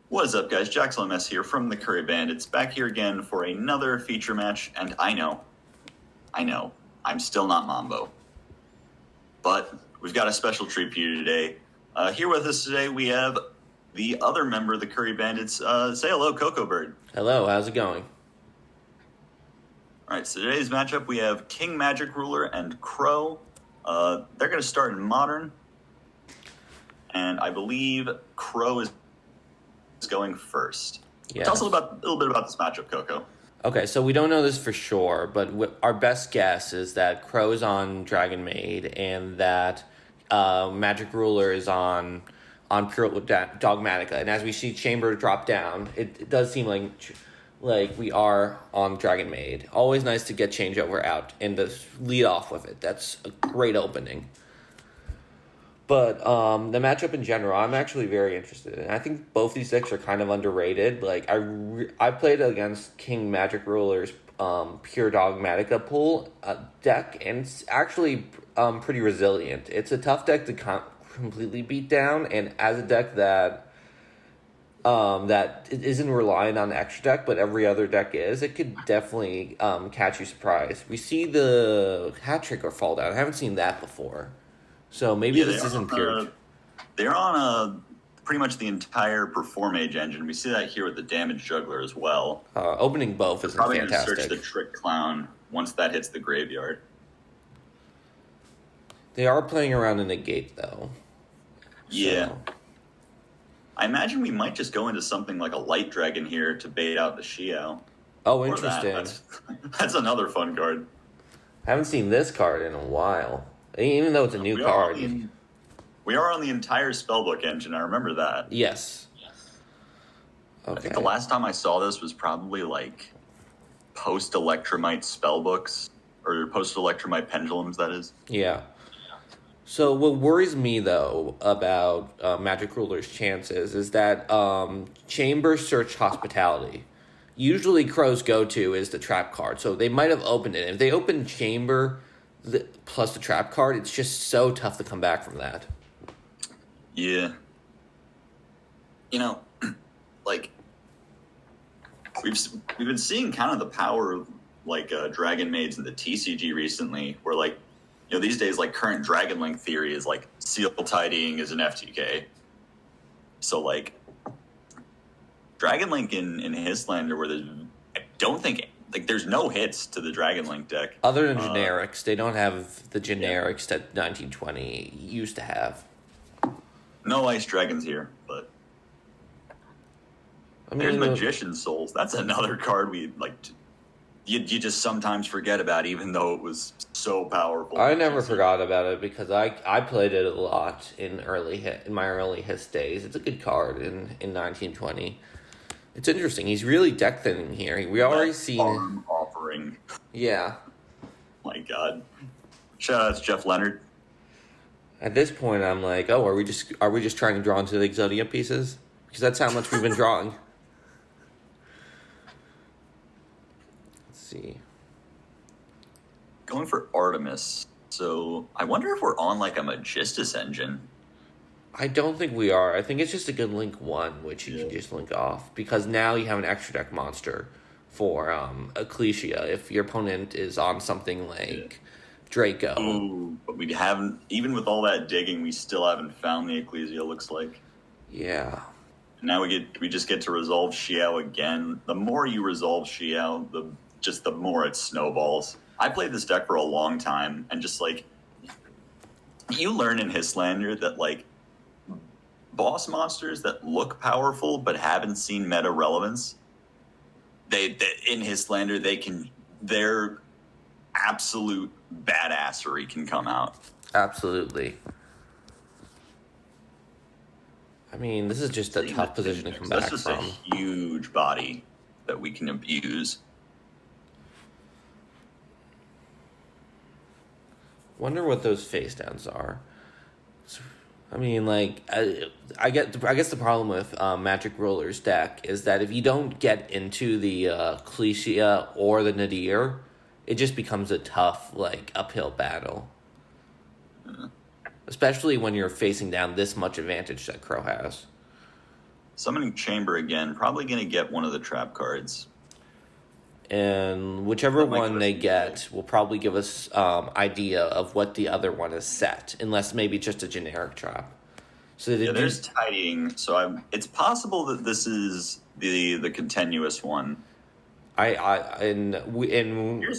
What is up, guys? Jackson MS here from the Curry Bandits, back here again for another feature match, and I know, I'm still not Mambo. But we've got a special treat for you today. Here with us today, we have the other member of the Curry Bandits. Say hello, Coco Bird. Hello, how's it going? All right, so today's matchup, we have King Magic Ruler and Crow. They're going to start in Modern, and I believe Crow is going first. Yeah. Tell us a little bit about this matchup, Coco. Okay, so we don't know this for sure, but our best guess is that Crow is on Dragonmaid and that Magic Ruler is on pure Dogmatika. And as we see Chamber drop down, it does seem like we are on Dragonmaid. Always nice to get changeover out and to lead off with it. That's a great opening. But the matchup in general, I'm actually very interested in. I think both these decks are kind of underrated. Like I played against King Magic Ruler's pure Dogmatika pool deck, and it's actually pretty resilient. It's a tough deck to completely beat down, and as a deck that it isn't reliant on the extra deck, but every other deck is, it could definitely catch you surprised. We see the hat trick or fall down. I haven't seen that before. So maybe this isn't pure. They're on pretty much the entire Perform Age engine. We see that here with the Damage Juggler as well. Opening both is probably fantastic. Probably going to search the Trick Clown once that hits the graveyard. They are playing around in the gate, though. Yeah. So. I imagine we might just go into something like a Light Dragon here to bait out the Xiao. Oh, interesting. That's another fun card. I haven't seen this card in a while. Even though it's a new card. We are on the entire Spellbook engine, I remember that. Yes. Okay. I think the last time I saw this was probably like post-Electromite Spellbooks, or post-Electromite Pendulums, that is. Yeah. So what worries me, though, about Magic Ruler's chances is that Chamber Search Hospitality. Usually Crow's go-to is the trap card, so they might have opened it. If they open Chamber plus the trap card, it's just so tough to come back from that. Yeah. You know, like, we've been seeing kind of the power of, like, Dragon Maids in the TCG recently, where, like, you know, these days, like, current Dragon Link theory is, like, seal tidying is an FTK. So, like, Dragon Link in Histlander, where I don't think... Like, there's no hits to the Dragon Link deck. Other than generics. They don't have the generics that 1920 used to have. No Ice Dragons here, but... there's Magician Souls. That's another card we, like... You just sometimes forget about, even though it was so powerful. I never forgot about it, because I played it a lot in my early Hist days. It's a good card in 1920. It's interesting. He's really deck thinning here. We already seen Farm Offering. Yeah. My God. Shout out to Jeff Leonard. At this point, I'm like, oh, are we just trying to draw into the Exodia pieces? Because that's how much we've been drawing. Let's see. Going for Artemis. So I wonder if we're on like a Magistus engine. I don't think we are. I think it's just a good link one, which you can just link off. Because now you have an extra deck monster for Ecclesia if your opponent is on something like Draco. Ooh, but we haven't, even with all that digging, we still haven't found the Ecclesia, looks like. Yeah. Now we just get to resolve Xiao again. The more you resolve Xiao, the more it snowballs. I played this deck for a long time, and just like, you learn in Histlander that like, boss monsters that look powerful but haven't seen meta relevance, they in Histlander their absolute badassery can come out. Absolutely. I mean, this is just a tough position to come back from. That's just a huge body that we can abuse. Wonder what those face downs are. I mean, like, I guess the problem with Magic Ruler's deck is that if you don't get into the Ecclesia or the Nadir, it just becomes a tough, like, uphill battle. Especially when you're facing down this much advantage that Crow has. Summoning Chamber again. Probably going to get one of the trap cards. And whichever one they get will probably give us idea of what the other one is set, unless maybe just a generic trap. So there's tidying. So it's possible that this is the continuous one. Here's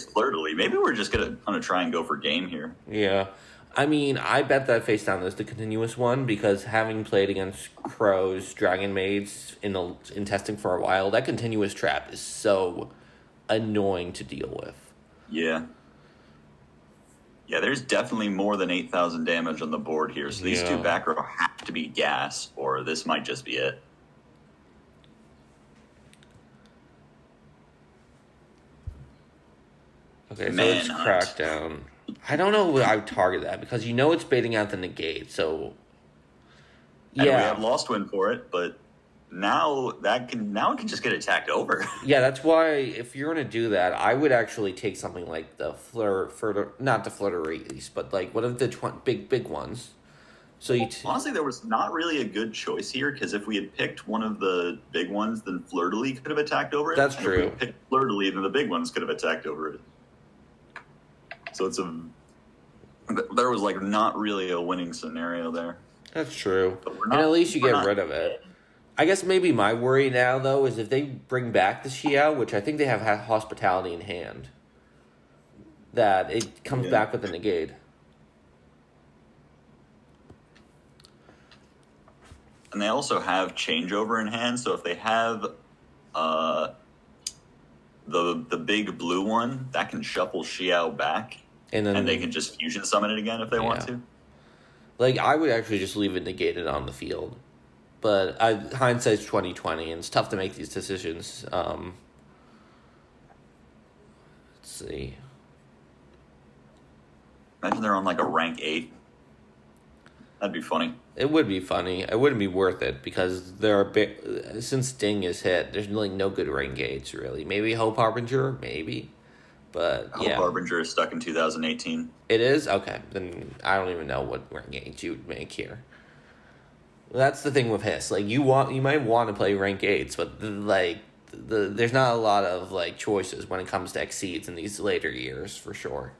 Flirtily. Maybe we're just gonna try and go for game here. Yeah. I mean, I bet that face down is the continuous one because having played against Crows, Dragonmaids in testing for a while, that continuous trap is so annoying to deal with. Yeah. Yeah, there's definitely more than 8,000 damage on the board here, so these two back row have to be gas, or this might just be it. Okay, so it's Crackdown. I don't know what I would target that, because it's baiting out the negate, so... Yeah. And we have Lost Wind for it, but now it can just get attacked over. Yeah, that's why if you're going to do that, I would actually take something like the not the Flirteries, but like one of the big ones. So honestly, there was not really a good choice here, because if we had picked one of the big ones, then Flirtily could have attacked over it. That's true. If we had picked Flirtily, then the big ones could have attacked over it. So there was like not really a winning scenario there. That's true. And at least you get rid of it. I guess maybe my worry now, though, is if they bring back the Xiao, which I think they have Hospitality in hand, that it comes back with the negate. And they also have Changeover in hand, so if they have the big blue one, that can shuffle Xiao back, and they can just fusion summon it again if they want to. Like, I would actually just leave it negated on the field. But hindsight's 20/20, and it's tough to make these decisions. Let's see. Imagine they're on like a rank 8. That'd be funny. It would be funny. It wouldn't be worth it because since Ding is hit, there's like no good rank 8s really. Maybe Hope Harbinger, maybe. But Hope Harbinger is stuck in 2018. It is? Okay. Then I don't even know what rank 8s you would make here. That's the thing with Hiss. Like you might want to play rank 8s, but there's not a lot of like choices when it comes to exceeds in these later years for sure.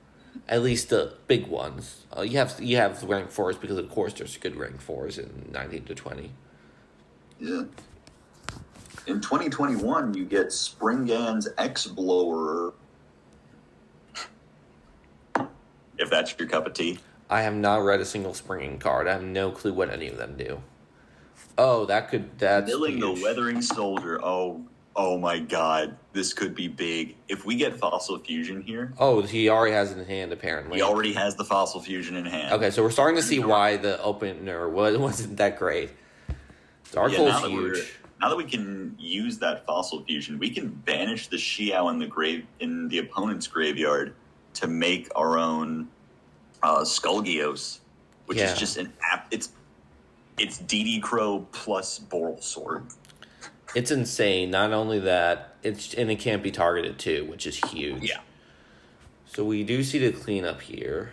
At least the big ones. You have rank 4s because of course there's good rank 4s in 19 to 20. Yeah. In 2021, you get Springan's X-Blower. If that's your cup of tea. I have not read a single Springing card. I have no clue what any of them do. Oh, that's Milling the Weathering Soldier. Oh my god. This could be big. If we get Fossil Fusion here. Oh, he already has it in hand, apparently. He already has the Fossil Fusion in hand. Okay, so we're starting to see why the opener wasn't that great. Darkhole's huge. Now that we can use that Fossil Fusion, we can banish the Xiao in the opponent's graveyard to make our own Skullgios, which is just it's DD Crow plus Boral Sword. It's insane. Not only that, it can't be targeted too, which is huge. Yeah. So we do see the cleanup here.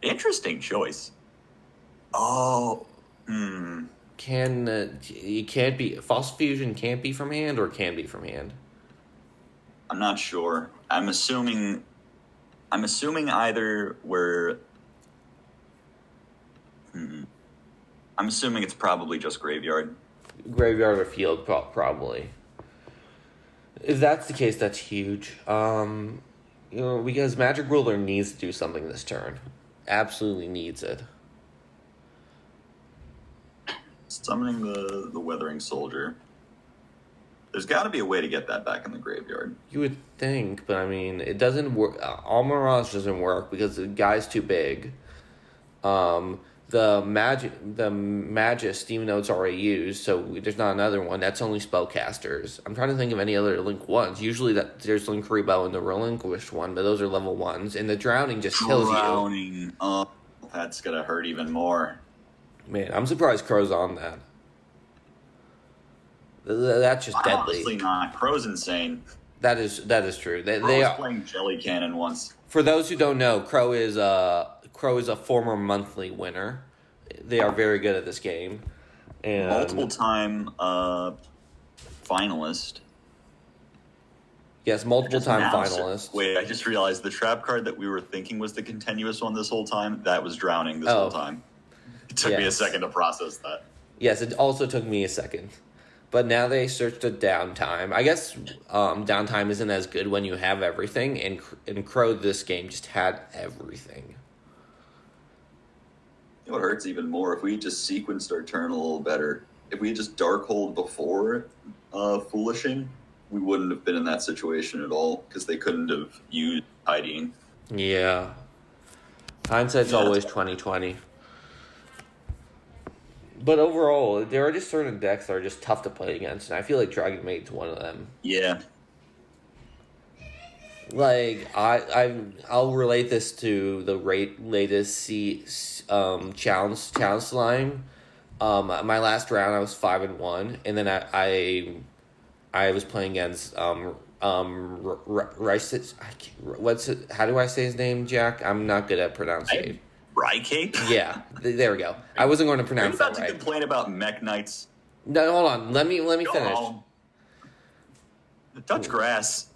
Interesting choice. Oh, You can't be Fossil Fusion can't be from hand or can be from hand. I'm not sure. I'm assuming either where. I'm assuming it's probably just graveyard. Graveyard or field, probably. If that's the case, that's huge. Because Magic Ruler needs to do something this turn. Absolutely needs it. Summoning the Weathering Soldier. There's got to be a way to get that back in the graveyard. You would think, but I mean, it doesn't work. Almirage doesn't work because the guy's too big. The Magist, even though it's already used, so there's not another one. That's only spellcasters. I'm trying to think of any other Link 1s. Usually there's Link Rebo and the Relinquished one, but those are level 1s. And the Drowning just kills you. Drowning. Oh, that's going to hurt even more. Man, I'm surprised Crow's on that. That's just deadly. Honestly not. Crow's insane. That is true. They are playing Jelly Cannon once. For those who don't know, Crow is a former monthly winner. They are very good at this game, And multiple time finalist. Yes, multiple time Now, finalist. Wait, I just realized the trap card that we were thinking was the continuous one this whole time, that was drowning this whole time. It took me a second to process that. Yes, it also took me a second. But now they searched the downtime. I guess downtime isn't as good when you have everything, and Crow this game just had everything. You know what hurts even more? If we just sequenced our turn a little better, if we just Darkhold before Foolishing, we wouldn't have been in that situation at all, because they couldn't have used Tidying. Yeah. Hindsight's always 20/20. But overall, there are just certain decks that are just tough to play against, and I feel like Dragonmaid's one of them. Yeah. Like, I'll relate this to the latest challenge slime. My last round, I was 5-1, and then I was playing against Rice. What's it? How do I say his name, Jack? I'm not good at pronouncing. Rycape? Yeah, there we go. I wasn't going to pronounce that right. Are you about to complain about Mech Knights? No, hold on. Let me finish. Touch grass.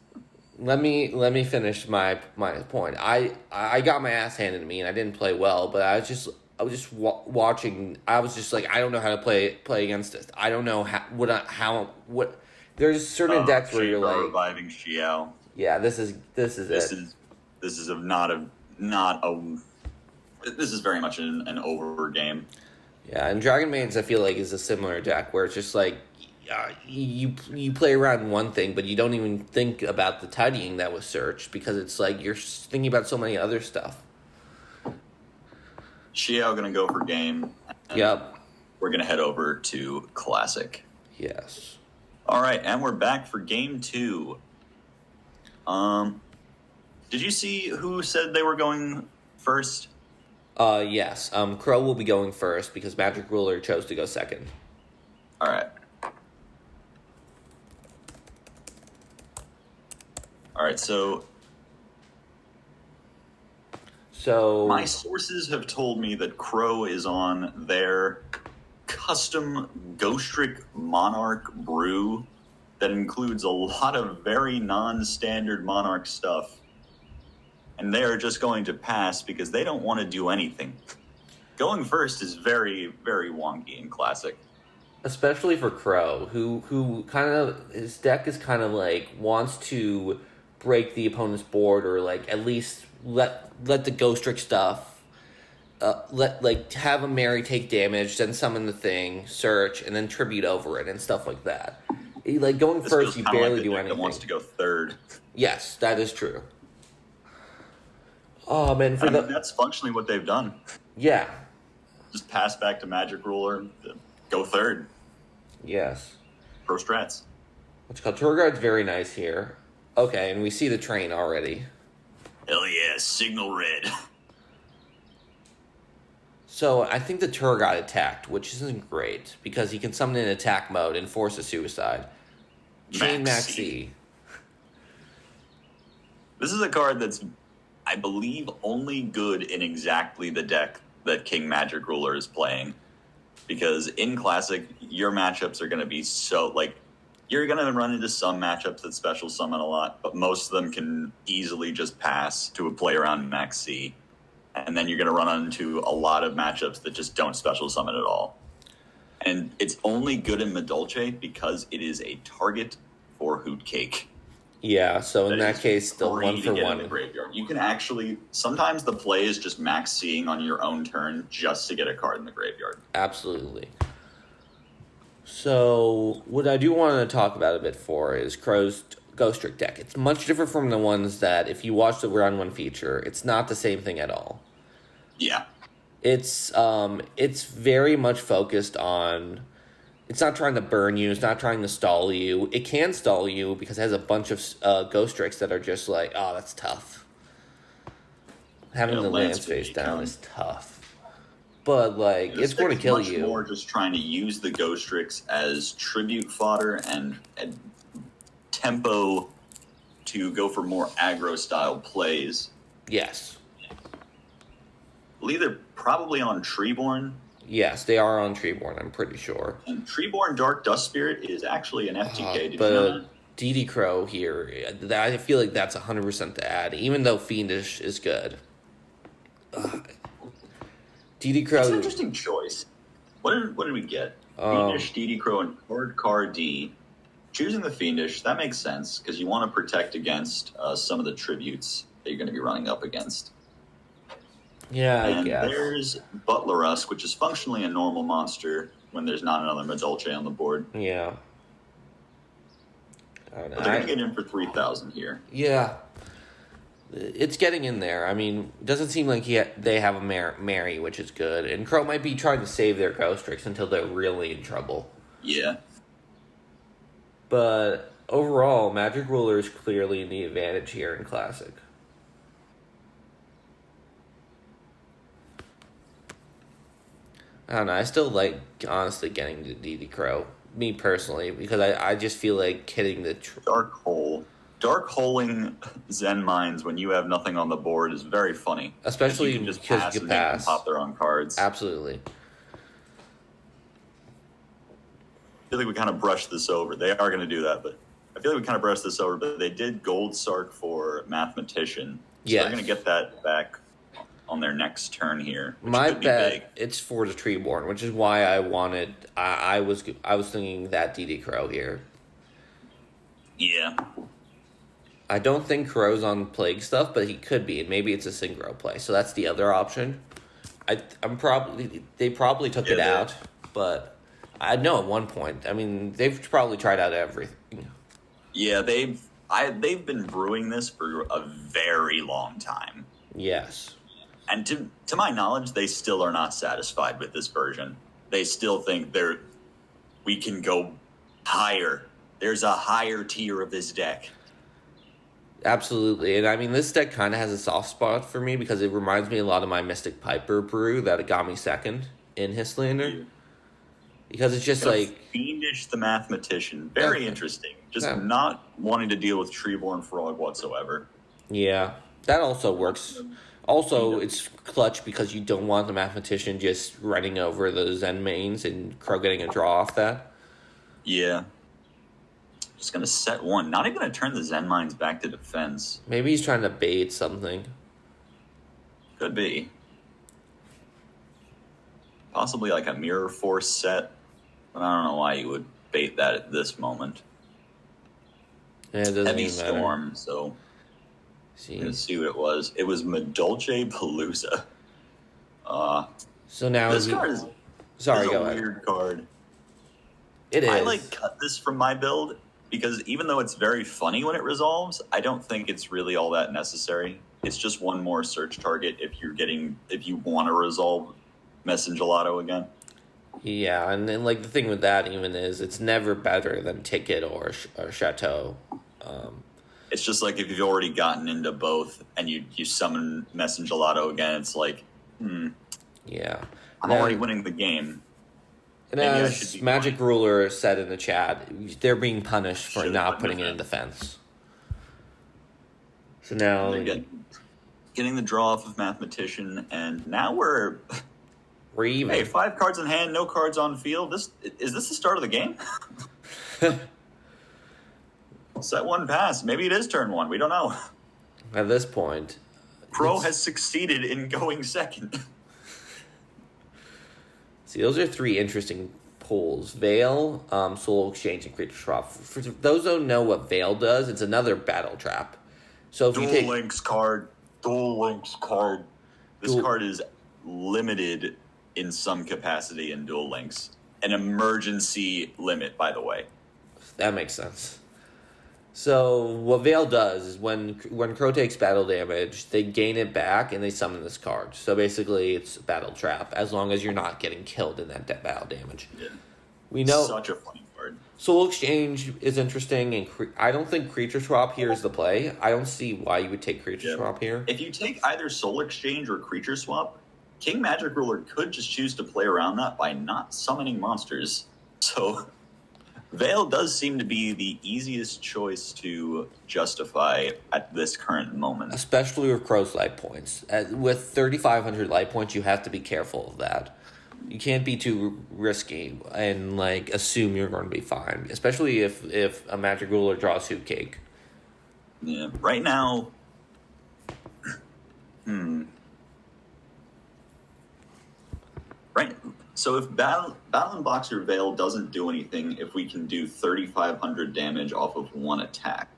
Let me finish my point. I got my ass handed to me, and I didn't play well, but I was just watching. I was just like, I don't know how to play against this. I don't know how. There's certain decks where you're like reviving Xiao. Yeah, this is This is very much an over game. Yeah, and Dragonmaids I feel like is a similar deck where it's just like you play around one thing, but you don't even think about the tidying that was searched because it's like you're thinking about so many other stuff. Xiao gonna go for game. Yep. We're gonna head over to Classic. Yes. All right, and we're back for game 2. Did you see who said they were going first? Yes. Crow will be going first because Magic Ruler chose to go second. All right. All right, so my sources have told me that Crow is on their custom Ghostrick Monarch brew that includes a lot of very non-standard Monarch stuff. And they are just going to pass because they don't want to do anything. Going first is very, very wonky in Classic. Especially for Crow, who kind of, his deck is kind of like, wants to break the opponent's board or like at least let the Ghostrick stuff, have a Mary take damage, then summon the thing, search, and then tribute over it and stuff like that. Like going This first, you barely do anything. That wants to go third. Yes, that is true. And that's functionally what they've done. Yeah. Just pass back to Magic Ruler, go third. Yes. Pro strats. What's called Tour Guide's very nice here. Okay, and we see the train already. Hell yeah, signal red. So I think the Tour Guide attacked, which isn't great because he can summon in attack mode and force a suicide. Chain Maxi. This is a card that's, I believe, only good in exactly the deck that King Magic Ruler is playing. Because in Classic, your matchups are going to be so, you're going to run into some matchups that special summon a lot, but most of them can easily just pass to a play around Max C. And then you're going to run into a lot of matchups that just don't special summon at all. And it's only good in Madolche because it is a target for Hoot Cake. Yeah, so in that case, the 1-for-1. In the graveyard. You can actually, sometimes the play is just max seeing on your own turn just to get a card in the graveyard. Absolutely. So, what I do want to talk about a bit for is Crow's Ghostrick deck. It's much different from the ones that, if you watch the round 1 feature, it's not the same thing at all. Yeah. It's very much focused on... It's not trying to burn you. It's not trying to stall you. It can stall you because it has a bunch of Ghostricks that are just like, oh, that's tough. Having the lands face down is tough. But, it's going to kill you. Much more just trying to use the Ghostricks as tribute fodder and tempo to go for more aggro-style plays. Yes. I believe they're probably on Treeborn. Yes, they are on Treeborn, I'm pretty sure. And Treeborn Dark Dust Spirit is actually an FTK. Did you But know that? DD Crow here, I feel like that's 100% to add, even though Fiendish is good. DD Crow. It's an interesting choice. What did we get? Fiendish, DD Crow, and Car D. Choosing the Fiendish, that makes sense, because you want to protect against some of the tributes that you're going to be running up against. Yeah, I and guess. There's Butlerusk, which is functionally a normal monster when there's not another Madolche on the board. Yeah. I don't know. But they're going to get in for 3,000 here. Yeah. It's getting in there. I mean, it doesn't seem like they have a Mary, which is good. And Crow might be trying to save their Ghost Tricks until they're really in trouble. Yeah. But overall, Magic Ruler is clearly in the advantage here in Classic. I don't know. I still like, honestly, getting to DD Crow. Me personally, because I just feel like hitting the... Dark Hole. Dark holing Zen Mines when you have nothing on the board is very funny. Especially you can just because pass you and can they pass. can pop their own cards. Absolutely. I feel like we kind of brushed this over. They are going to do that, but I feel like we kind of brushed this over. But they did Gold Sark for Mathematician. So Yes. they're going to get that back on their next turn here. Which My could be bet, big. it's for the Treeborn, which is why I wanted... I was thinking that DD Crow here. Yeah. I don't think Crow's on Plague stuff, but he could be, and maybe it's a Synchro play. So that's the other option. They probably took it out, but I know at one point. I mean, they've probably tried out everything. Yeah, they've been brewing this for a very long time. Yes. And to my knowledge, they still are not satisfied with this version. They still think we can go higher. There's a higher tier of this deck. Absolutely. And I mean, this deck kind of has a soft spot for me because it reminds me a lot of my Mystic Piper brew that it got me second in Histlander. Yeah. Because it's just like... Fiendish the Mathematician. Very interesting. Just not wanting to deal with Treeborn Frog whatsoever. Yeah. That also works. Also, it's clutch because you don't want the Mathematician just running over the Zen mains and Crow getting a draw off that. Yeah. Just going to set one. Not even going to turn the Zen Mines back to defense. Maybe he's trying to bait something. Could be. Possibly like a Mirror Force set. But I don't know why you would bait that at this moment. Yeah, it doesn't Heavy even matter. Storm, so... Let's see what it was. It was Madolche Palooza. So now this card is go a ahead. weird card. It is. I cut this from my build because even though it's very funny when it resolves, I don't think it's really all that necessary. It's just one more search target if you want to resolve Messengelato again. Yeah, and then the thing with that even is it's never better than Ticket or Chateau. It's just like if you've already gotten into both and you summon Messengelato again, it's like, Yeah. I'm already winning the game. And as Magic Ruler said in the chat, they're being punished for not putting it in defense. So now... Getting the draw off of Mathematician, and now we're even. Hey, 5 cards in hand, no cards on field. Is this the start of the game? Set one pass. Maybe it is turn one. We don't know. At this point, Crow has succeeded in going second. See, those are 3 interesting pulls. Veil, Soul Exchange, and Creature Swap. For those who don't know what Veil does, it's another battle trap. So if Dual you take Links card. This card is limited in some capacity in Dual Links. An emergency limit, by the way. That makes sense. So what Veil does is when Crow takes battle damage, they gain it back and they summon this card. So basically, it's a battle trap as long as you're not getting killed in that battle damage. Yeah. We know Such a funny card. Soul Exchange is interesting, and I don't think Creature Swap here is the play. I don't see why you would take Creature Swap here. If you take either Soul Exchange or Creature Swap, King Magic Ruler could just choose to play around that by not summoning monsters. So Veil does seem to be the easiest choice to justify at this current moment. Especially with Crow's life points. With 3,500 life points, you have to be careful of that. You can't be too risky and like assume you're going to be fine, especially if a Magic Ruler draws Suit Cake. Yeah. Right now. Right. So if Battle and Boxer Veil doesn't do anything, if we can do 3,500 damage off of one attack,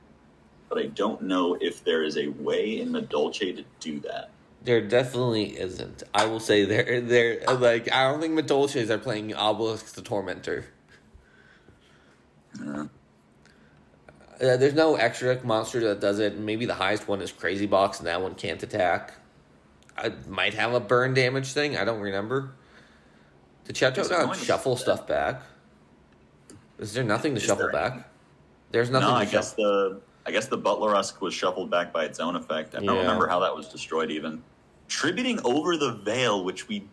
but I don't know if there is a way in Madolche to do that. There definitely isn't. I will say they're like I don't think Madolches are playing Obelisk the Tormentor. There's no extra monster that does it. Maybe the highest one is Crazy Box, and that one can't attack. I might have a burn damage thing. I don't remember. Did Cheto not shuffle stuff back? Is there nothing to shuffle back? There's nothing. No, I guess the Butler-esque was shuffled back by its own effect. I don't remember how that was destroyed even. Tributing over the Veil, which we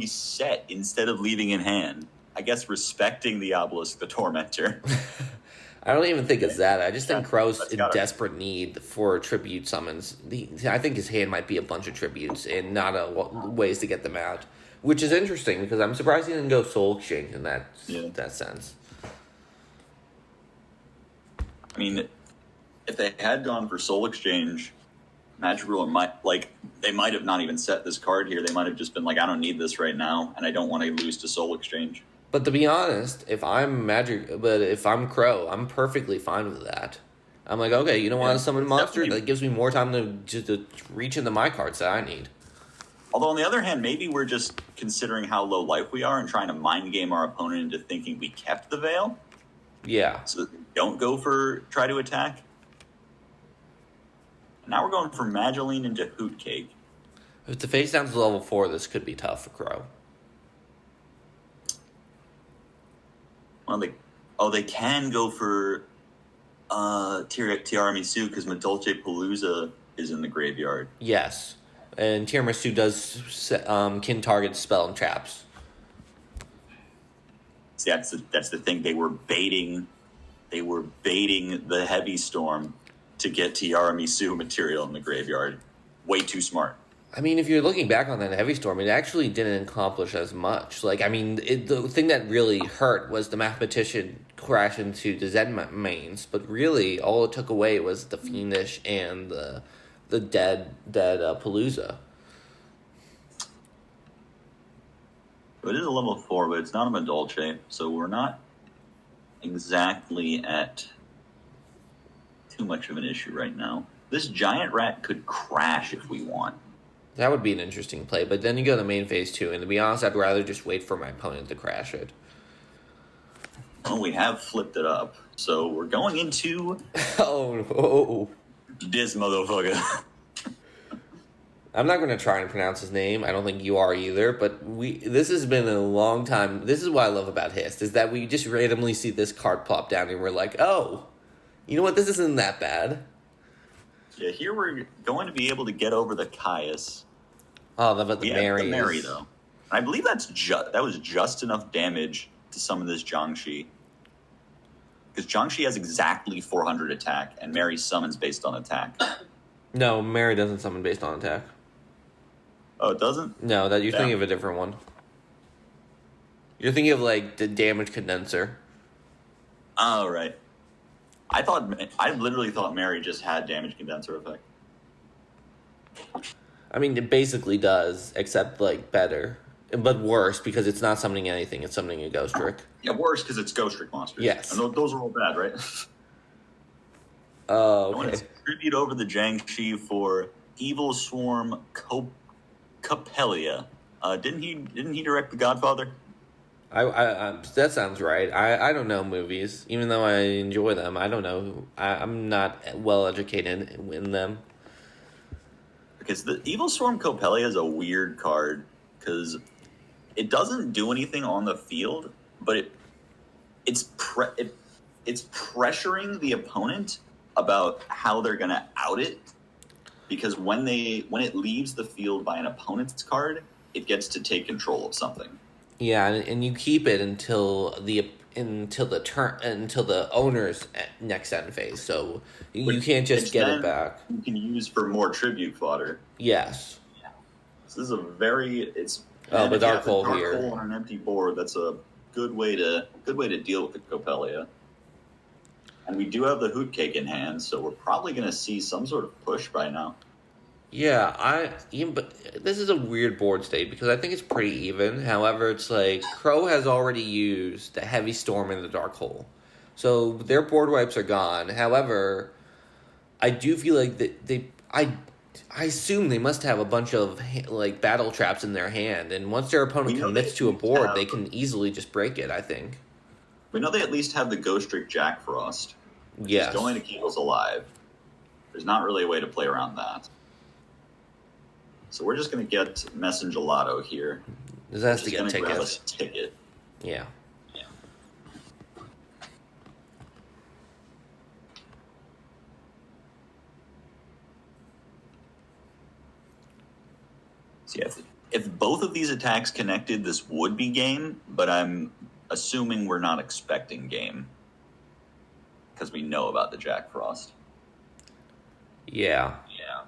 set instead of leaving in hand. I guess respecting the Obelisk the Tormentor. I don't even think it's that. I just think Crow's in desperate need for tribute summons. I think his hand might be a bunch of tributes and not ways to get them out. Which is interesting because I'm surprised he didn't go Soul Exchange in that sense. I mean, if they had gone for Soul Exchange, Magic Ruler they might have not even set this card here. They might have just been like, I don't need this right now, and I don't want to lose to Soul Exchange. But to be honest, if I'm Crow, I'm perfectly fine with that. I'm like, okay, you don't want to summon a monster? That gives me more time to reach into my cards that I need. Although, on the other hand, maybe we're just considering how low life we are and trying to mind game our opponent into thinking we kept the Veil. Yeah. So that they don't go for try to attack. Now we're going from Mageline into Hoot Cake. If the face down to level 4, this could be tough for Crow. Well, they can go for Tiramisu because Madolche Palooza is in the graveyard. Yes. And Tiramisu does can target spell and traps. See, that's the thing. They were baiting the Heavy Storm to get Tiramisu material in the graveyard. Way too smart. I mean, if you're looking back on that Heavy Storm, it actually didn't accomplish as much. Like, I mean, the thing that really hurt was the Mathematician crash into the Zen mains, but really, all it took away was the Fiendish and the dead Palooza. It is a level 4, but it's not a Madolche, so we're not exactly at too much of an issue right now. This giant rat could crash if we want. That would be an interesting play, but then you go to main phase 2, and to be honest, I'd rather just wait for my opponent to crash it. Well, we have flipped it up, so we're going into... Oh. This motherfucker. I'm not going to try and pronounce his name. I don't think you are either, but this has been a long time. This is what I love about Hist, is that we just randomly see this card plop down, and we're like, oh, you know what, this isn't that bad. Yeah, here we're going to be able to get over the Caius. Oh, but the Mary. The Mary, though. I believe that was just enough damage to summon this Jiangshi. Because Jiangshi has exactly 400 attack, and Mary summons based on attack. No, Mary doesn't summon based on attack. Oh, it doesn't? No, you're thinking of a different one. You're thinking of, like, the damage condenser. Oh, right. I literally thought Mary just had damage condenser effect. I mean, it basically does, except, like, better. But worse, because it's not summoning anything, it's summoning a Ghost Trick. Yeah, worse, because it's Ghost Trick monsters. Yes. And those are all bad, right? Oh, okay. I want to tribute over the Jiangshi for Evil Swarm Copelia. Didn't he direct The Godfather? I that sounds right. I don't know movies, even though I enjoy them. I don't know. I'm not well educated in them. Because the Evil Swarm Copelia is a weird card because it doesn't do anything on the field, but it's pressuring the opponent about how they're going to out it. Because when it leaves the field by an opponent's card, it gets to take control of something. Yeah, and you keep it until the owner's next end phase. So you can't just get it back. You can use for more tribute fodder. Yes. So this is Oh, And but if you Dark have the Hole Dark here. Hole on an empty board, that's a good way to deal with the Copelia. And we do have the Hoot Cake in hand, so we're probably going to see some sort of push by now. Yeah, but this is a weird board state because I think it's pretty even. However, it's like Crow has already used the Heavy Storm in the Dark Hole, so their board wipes are gone. However, I do feel like I assume they must have a bunch of like battle traps in their hand, and once their opponent commits to a board, they can easily just break it. I think. We know they at least have the Ghost Trick Jack Frost, which Yes. is going to keep us alive. There's not really a way to play around that. So we're just going to get Messengelato here. This has to get grab tickets. a ticket. Yeah. So yeah, if both of these attacks connected, this would be game, but I'm assuming we're not expecting game. Because we know about the Jack Frost. Yeah. Yeah.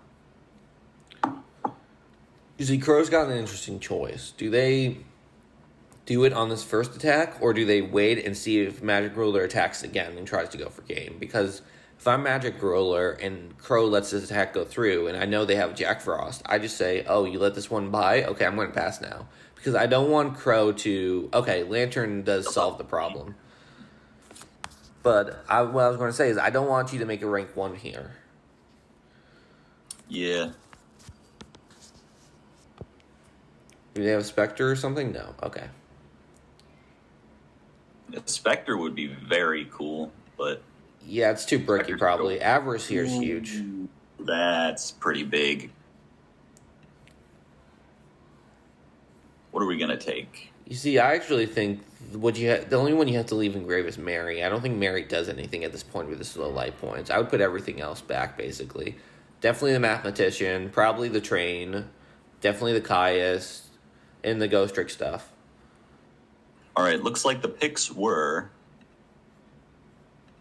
You see, Crow's got an interesting choice. Do they do it on this first attack, or do they wait and see if Magic Ruler attacks again and tries to go for game? Because if I'm Magic Ruler and Crow lets this attack go through, and I know they have Jack Frost, I just say, oh, you let this one by? Okay, I'm going to pass now. Because I don't want Crow to... Okay, Lantern does solve the problem. But what I was going to say is I don't want you to make a rank 1 here. Yeah. Do they have Spectre or something? No. Okay. The Spectre would be very cool, but... Yeah, it's too bricky, probably. Avarice here is huge. That's pretty big. What are we going to take? You see, I actually think the only one you have to leave in grave is Mary. I don't think Mary does anything at this point with this low light points. I would put everything else back, basically. Definitely the Mathematician, probably the Train, definitely the Caius, and the Ghost Trick stuff. All right, looks like the picks were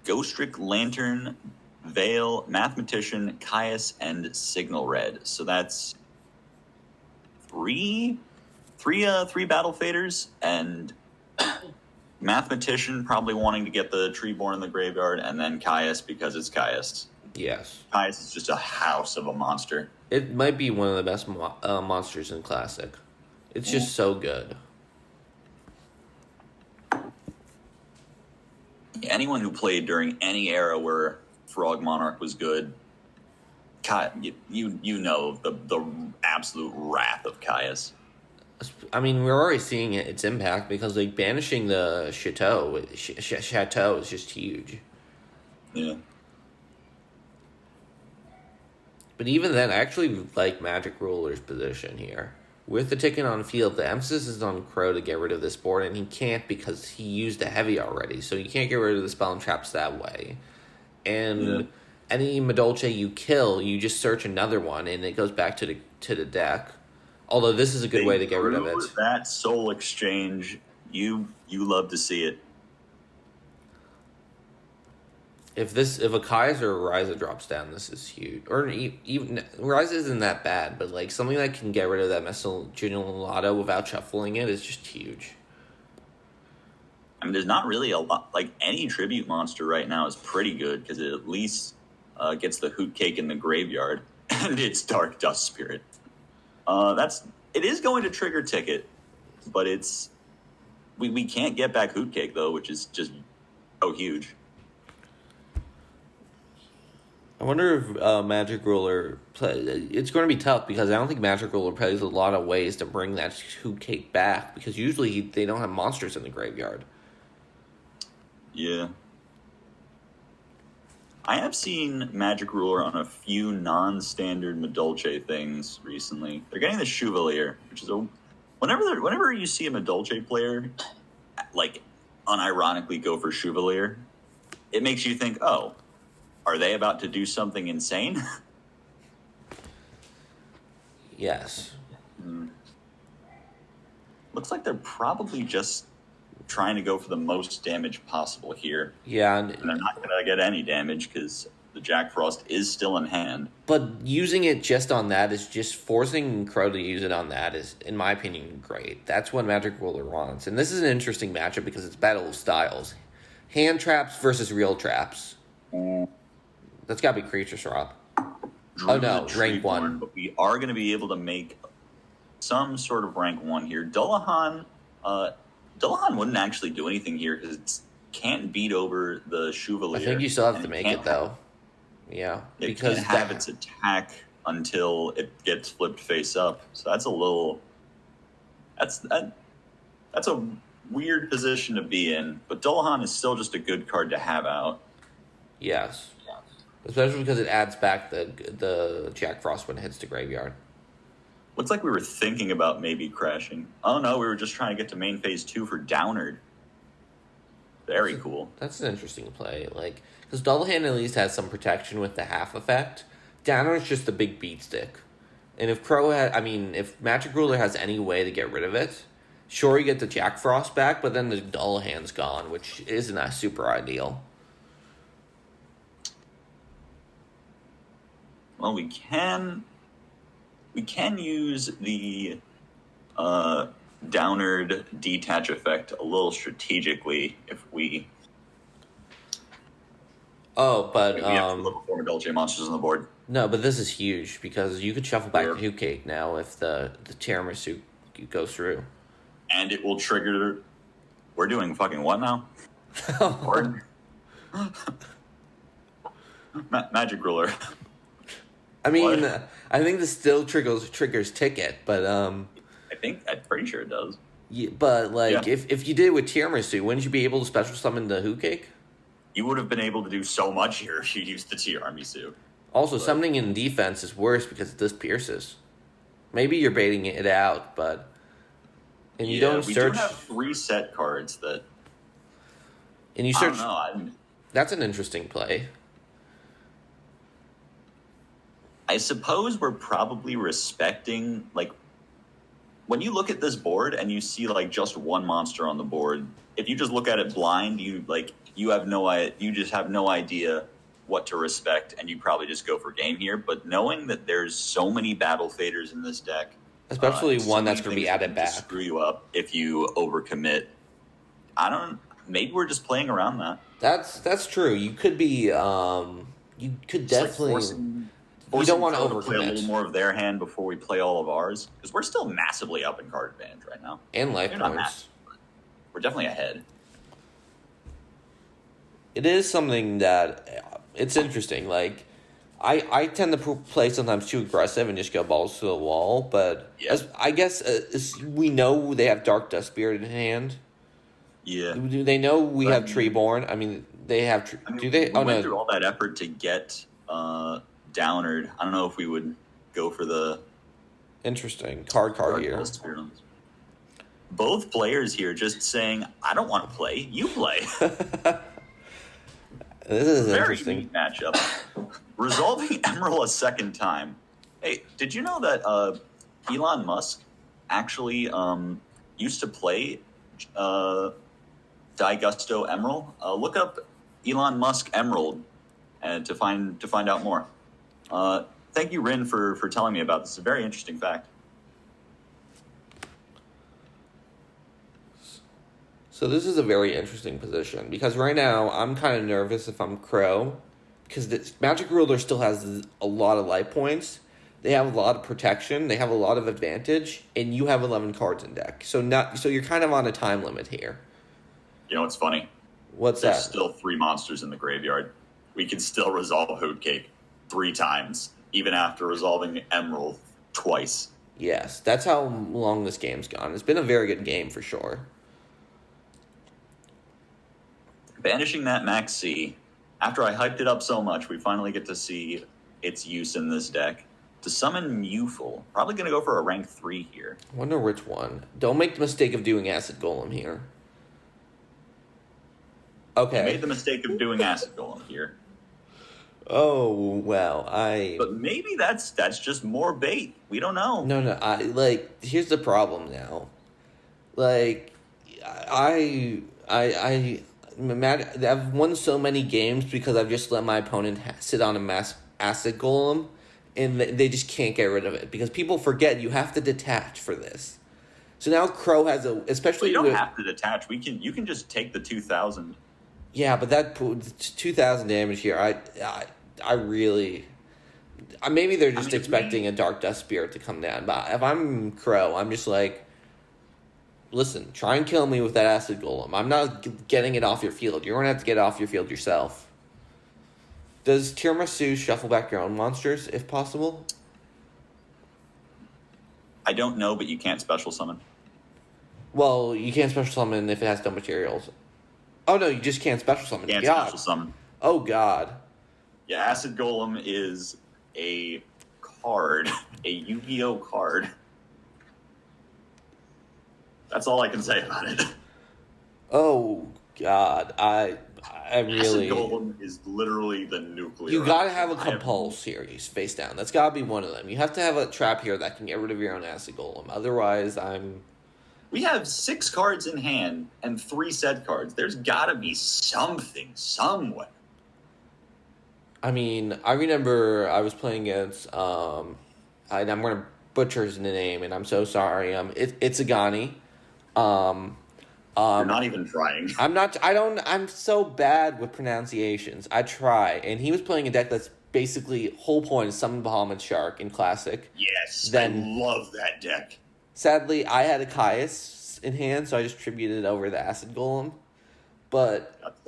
Ghost Trick, Lantern, Veil, Mathematician, Caius, and Signal Red. So that's three battle faders, and Mathematician probably wanting to get the Treeborn in the graveyard, and then Caius because it's Caius. Yes. Caius is just a house of a monster. It might be one of the best monsters in Classic. It's just so good. Anyone who played during any era where Frog Monarch was good, you know the absolute wrath of Caius. I mean, we're already seeing its impact because like banishing the Chateau is just huge. Yeah. But even then, I actually like Magic Ruler's position here. With the ticket on field, the emphasis is on Crow to get rid of this board, and he can't because he used a heavy already, so you can't get rid of the spell and traps that way. And any Madolche you kill, you just search another one, and it goes back to the deck. Although this is a good way to get rid of it. That soul exchange, you love to see it. If a Kaiser or a Ryza drops down, this is huge. Or even Ryza isn't that bad, but like something that can get rid of that Messengelato without shuffling it is just huge. I mean, there's not really a lot. Like any tribute monster right now is pretty good because it at least gets the Hoot Cake in the graveyard and it's Dark Dust Spirit. It is going to trigger ticket, but we can't get back Hoot Cake though, which is just so huge. I wonder if Magic Ruler it's going to be tough because I don't think Magic Ruler plays a lot of ways to bring that Hoot Cake back because usually they don't have monsters in the graveyard. Yeah. I have seen Magic Ruler on a few non-standard Madolche things recently. They're getting the Chevalier, which is whenever you see a Madolche player like unironically go for Chevalier, it makes you think, oh, are they about to do something insane? Yes. Looks like they're probably just trying to go for the most damage possible here. Yeah. And they're not going to get any damage because the Jack Frost is still in hand. But using it just on that is just forcing Crow to use it on that is, in my opinion, great. That's what Magic Ruler wants. And this is an interesting matchup because it's Battle of Styles. Hand traps versus real traps. That's got to be creature swap. Oh no, rank 1. But we are going to be able to make some sort of rank 1 here. Dullahan wouldn't actually do anything here because it can't beat over the Chevalier. I think you still have to make it, though. Yeah. It can't have its attack until it gets flipped face up. So that's a little... That's a weird position to be in. But Dullahan is still just a good card to have out. Yes. Especially because it adds back the Jack Frost when it hits the graveyard. Looks like we were thinking about maybe crashing. Oh no, we were just trying to get to main phase 2 for Downard. Very cool. That's an interesting play. Like, because Double Hand at least has some protection with the half effect. Downard's just a big beat stick. And if if Magic Ruler has any way to get rid of it, sure you get the Jack Frost back, but then the Dull Hand's gone, which isn't that super ideal. Well, we can use the Downard detach effect a little strategically if we. Oh, but we have to look for Madolche monsters on the board. No, but this is huge because you could shuffle back the Hoot Cake now if the tiramisu goes through, and it will trigger. We're doing fucking what now? Magic Ruler. I mean, I think this still triggers Ticket, but I'm pretty sure it does. Yeah, but if you did it with tiramisu, wouldn't you be able to special summon the Hoot Cake? You would have been able to do so much here if you used the tiramisu. Also, summoning in defense is worse because it does pierces. Maybe you're baiting it out, but you don't search. We do have 3 set cards that. And you search. I don't know. That's an interesting play. I suppose we're probably respecting, like, when you look at this board and you see, like, just one monster on the board, if you just look at it blind, you just have no idea what to respect, and you probably just go for game here. But knowing that there's so many battle faders in this deck, especially one that's going to be added back, screw you up if you overcommit. Maybe we're just playing around that. That's true. You could be, you could definitely. You don't want to overcommit. Play a little more of their hand before we play all of ours, because we're still massively up in card advantage right now. And life points. We're definitely ahead. It is something that it's interesting. Like, I tend to play sometimes too aggressive and just go balls to the wall, but I guess we know they have Dark Dust Spirit in hand. Yeah. Do they know we have Treeborn? I mean, they have. Do they? We went through all that effort to get. Downard. I don't know if we would go for the interesting card here. Both players here just saying, "I don't want to play. You play." This is very interesting neat matchup. Resolving Emerald a second time. Hey, did you know that Elon Musk actually used to play Gusto Emerald? Look up Elon Musk Emerald to find out more. Thank you, Rin, for telling me about this. It's a very interesting fact. So this is a very interesting position because right now I'm kind of nervous if I'm Crow because Magic Ruler still has a lot of life points. They have a lot of protection. They have a lot of advantage, and you have 11 cards in deck. So you're kind of on a time limit here. You know what's funny? There's still 3 monsters in the graveyard. We can still resolve Hoot Cake 3 times, even after resolving Emerald twice. Yes, that's how long this game's gone. It's been a very good game for sure. Banishing that Max C. After I hyped it up so much, we finally get to see its use in this deck. To summon Mewful, probably going to go for a rank 3 here. I wonder which one. Don't make the mistake of doing Acid Golem here. Okay. You made the mistake of doing Acid Golem here. Oh, well, But maybe that's just more bait. We don't know. No, here's the problem now. I've won so many games because I've just let my opponent sit on a mass acid golem, and they just can't get rid of it because people forget you have to detach for this. So now Crow has especially you don't have to detach. You can just take the 2,000. Yeah, but that 2,000 damage here, I really. Maybe they're just expecting a Dark Dust Spirit to come down. But if I'm Crow, I'm just like, listen, try and kill me with that Acid Golem. I'm not getting it off your field. You're going to have to get it off your field yourself. Does Tiramisu shuffle back your own monsters, if possible? I don't know, but you can't special summon. Well, you can't special summon if it has no materials. Oh, no, you just can't special summon. Can't God. special summon. Oh, God. Yeah, Acid Golem is a card, a Yu-Gi-Oh card. That's all I can say about it. Oh, God. I really... Acid Golem is literally the nuclear. You gotta have a Compulse here, face down. That's gotta be one of them. You have to have a trap here that can get rid of your own Acid Golem. Otherwise, We have 6 cards in hand and 3 set cards. There's gotta be something somewhere. I mean, I remember I was playing against, I'm going to butcher his name, and I'm so sorry. It's Agani. You're not even trying. I'm so bad with pronunciations. I try. And he was playing a deck that's basically, whole point is summon Bahamut Shark in Classic. Yes, I love that deck. Sadly, I had a Caius in hand, so I just tributed over the Acid Golem. But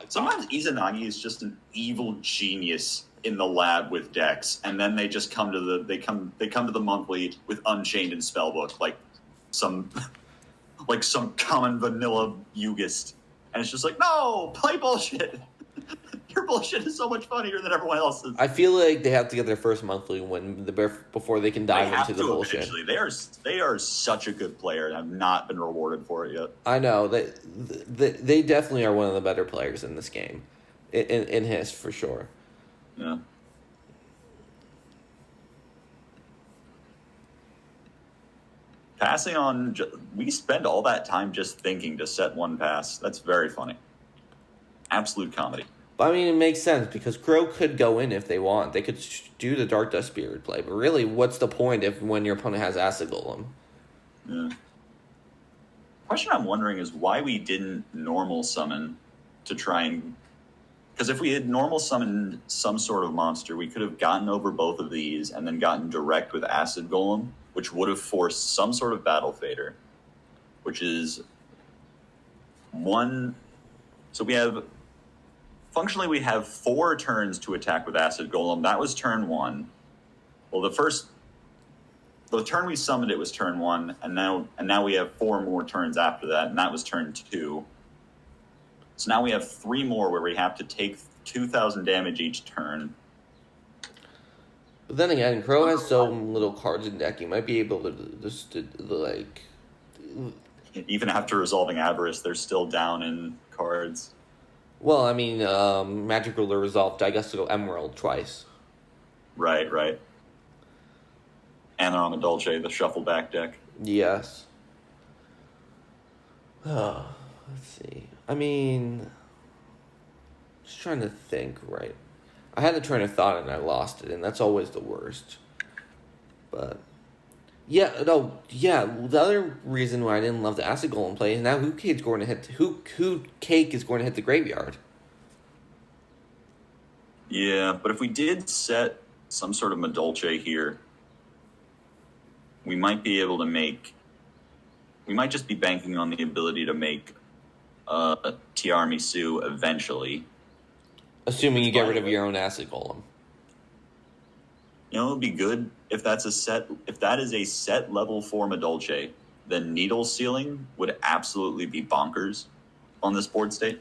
sometimes Izanagi is just an evil genius in the lab with decks, and then they just come to the monthly with Unchained and Spellbook, like some common vanilla Yugist, and it's just like, no, play bullshit. Your bullshit is so much funnier than everyone else's. I feel like they have to get their first monthly win before they can dive into the bullshit. Eventually. They are such a good player and have not been rewarded for it yet. I know they definitely are one of the better players in this game, in his for sure. Yeah. Passing on, we spend all that time just thinking to set one pass. That's very funny. Absolute comedy. I mean, it makes sense because Crow could go in if they want. They could do the Dark Dust Spirit play, but really, what's the point when your opponent has Acid Golem? Yeah. Question I'm wondering is why we didn't normal summon to try and... Because if we had normal summoned some sort of monster, we could have gotten over both of these and then gotten direct with Acid Golem, which would have forced some sort of Battle Fader, which is one... So we have... Functionally, we have 4 turns to attack with Acid Golem. That was turn 1. Well, the turn we summoned it was turn 1, and now we have 4 more turns after that, and that was turn 2. So now we have 3 more where we have to take 2,000 damage each turn. But then again, Crow has so little cards in deck, you might be able to just like... Even after resolving Avarice, they're still down in cards. Well, I mean, Magic Ruler resolved Digesto Emerald twice. Right. And they're on the Madolche, the shuffle back deck. Yes. Oh, let's see. I mean, just trying to think, right? I had a train of thought and I lost it, and that's always the worst. But, the other reason why I didn't love the Acid Golem play is now Hoot Cake is going to hit the graveyard. Yeah, but if we did set some sort of Madolche here, we might be able to make... We might just be banking on the ability to make Tiramisu eventually. Assuming you get rid of your own Acid Golem. You know, it would be good if that is a set level for Madolche, then Needle Sealing would absolutely be bonkers on this board state.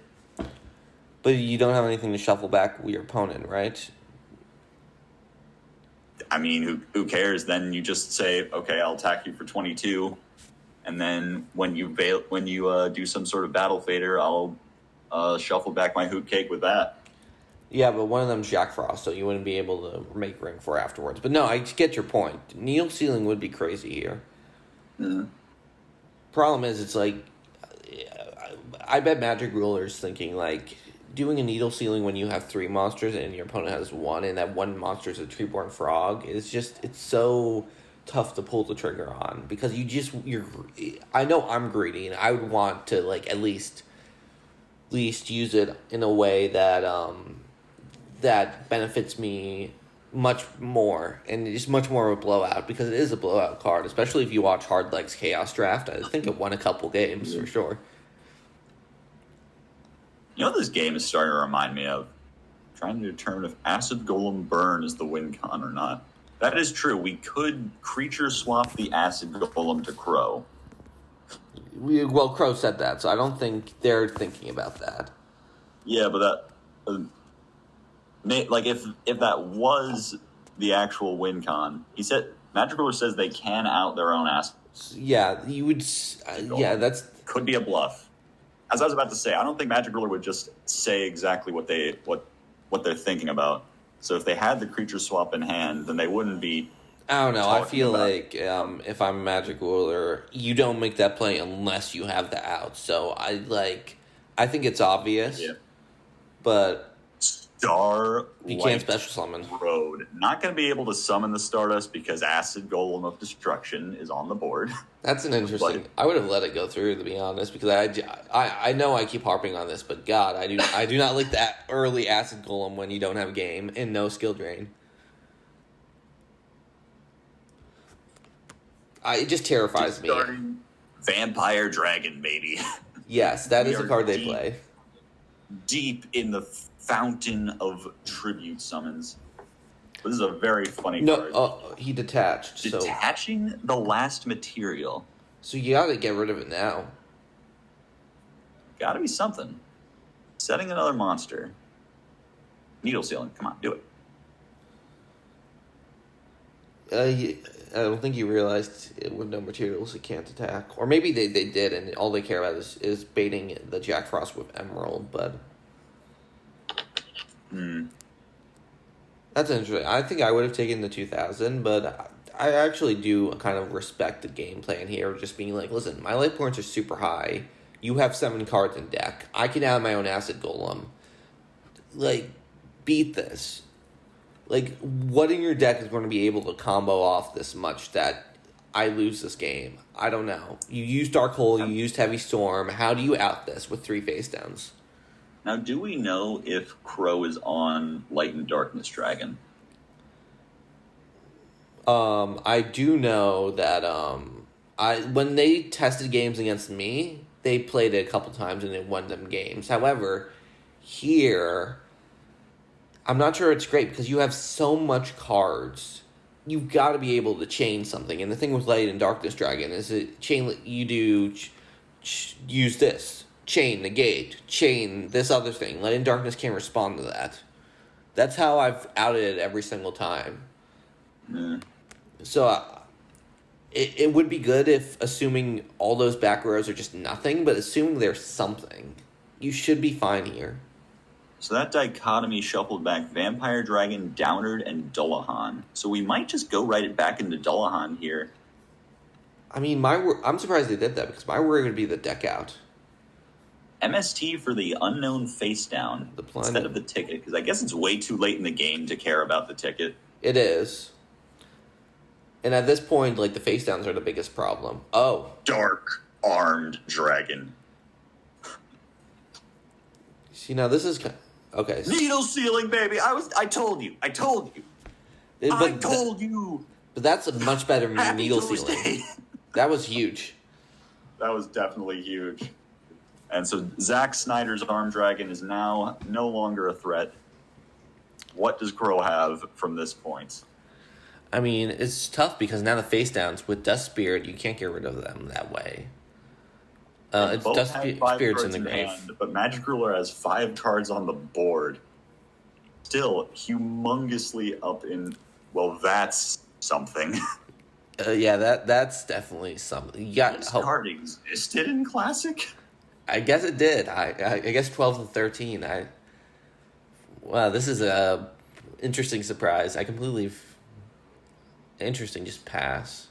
But you don't have anything to shuffle back with your opponent, right? I mean, who cares? Then you just say, okay, I'll attack you for 22, and then when you do some sort of Battle Fader, I'll shuffle back my Hoot Cake with that. Yeah, but one of them's Jack Frost, so you wouldn't be able to make Ring 4 afterwards. But no, I get your point. Needle Sealing would be crazy here. Mm-hmm. Problem is, it's like, I bet Magic Ruler's thinking, like, doing a needle sealing when you have 3 monsters and your opponent has 1, and that 1 monster is a Treeborn Frog, is just, it's so tough to pull the trigger on, because I know I'm greedy, and I would want to, like, at least use it in a way that, that benefits me much more, and it's much more of a blowout, because it is a blowout card, especially if you watch Hard Legs Chaos Draft. I think it won a couple games, for sure. You know what this game is starting to remind me of? Trying to determine if Acid Golem Burn is the win con or not. That is true. We could creature swap the Acid Golem to Crow. Well, Crow said that, so I don't think they're thinking about that. Yeah, but that... like, if that was the actual win con, he said... Magic Ruler says they can out their own Acid. Yeah, you would... yeah, that's... Could be a bluff. As I was about to say, I don't think Magic Ruler would just say exactly what they're thinking about. So if they had the creature swap in hand, then they wouldn't be... I don't know. I feel like if I'm Magic Ruler, you don't make that play unless you have the out. So I think it's obvious. Yeah. But you can't special summon. Road. Not going to be able to summon the Stardust because Acid Golem of Destruction is on the board. That's an interesting... I would have let it go through, to be honest, because I know I keep harping on this, but God, I do not like that early Acid Golem when you don't have game and no skill drain. It just terrifies me. Vampire Dragon, baby. Yes, that is a card they play. Deep in the fountain of tribute summons. This is a very funny card. No, he detached. Detaching the last material. So you gotta get rid of it now. Gotta be something. Setting another monster. Needle sealing. Come on, do it. I don't think he realized with no materials he can't attack. Or maybe they did, and all they care about is baiting the Jack Frost with Emerald, but... That's interesting. I think I would have taken the 2000, but I actually do kind of respect the game plan here, just being like, listen, my life points are super high. You have 7 cards in deck. I can add my own Acid Golem. Like, beat this. Like, what in your deck is going to be able to combo off this much that I lose this game? I don't know. You used Dark Hole, you used Heavy Storm. How do you out this with 3 face downs? Now, do we know if Crow is on Light and Darkness Dragon? I do know that when they tested games against me, they played it a couple times and they won them games. However, here... I'm not sure it's great because you have so much cards. You've got to be able to chain something. And the thing with Light and Darkness Dragon is you do use this. Chain, negate, chain, this other thing. Light and Darkness can't respond to that. That's how I've outed it every single time. So it would be good if, assuming all those back rows are just nothing, but assuming there's something, you should be fine here. So that dichotomy shuffled back Vampire Dragon, Downard, and Dullahan. So we might just go right back into Dullahan here. I mean, I'm surprised they did that, because my worry would be the deck out. MST for the unknown face down instead of the ticket, because I guess it's way too late in the game to care about the ticket. It is. And at this point, like, the face downs are the biggest problem. Oh. Dark Armed Dragon. See, now this is... Okay. Needle sealing, baby! I told you! I told you! But that's a much better needle sealing. That was huge. That was definitely huge. And so Zack Snyder's Armed Dragon is now no longer a threat. What does Crow have from this point? I mean, it's tough because now the face downs with Dust Spirit, you can't get rid of them that way. It's Dust Spirit's in the grave. Hand, but Magic Ruler has 5 cards on the board. Still humongously up in... Well, that's something. Yeah, that's definitely something. You got this card existed in Classic? I guess it did. I guess 12 and 13. Wow, this is a interesting surprise. I completely... Interesting, just pass.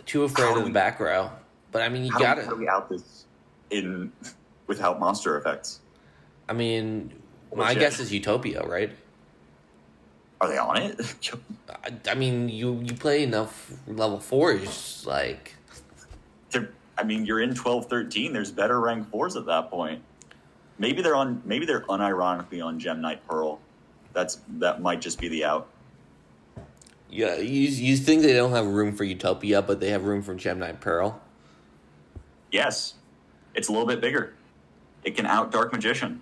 Too afraid of the back row. But, I mean, you got it. How do we out this? in without monster effects. I mean, my guess is Utopia, right? Are they on it? I mean, you play enough level 4s, like... I mean, you're in 12-13. There's better rank 4s at that point. Maybe they're unironically on Gem Knight Pearl. That might just be the out. Yeah, you think they don't have room for Utopia, but they have room for Gem Knight Pearl? Yes. It's a little bit bigger. It can out Dark Magician.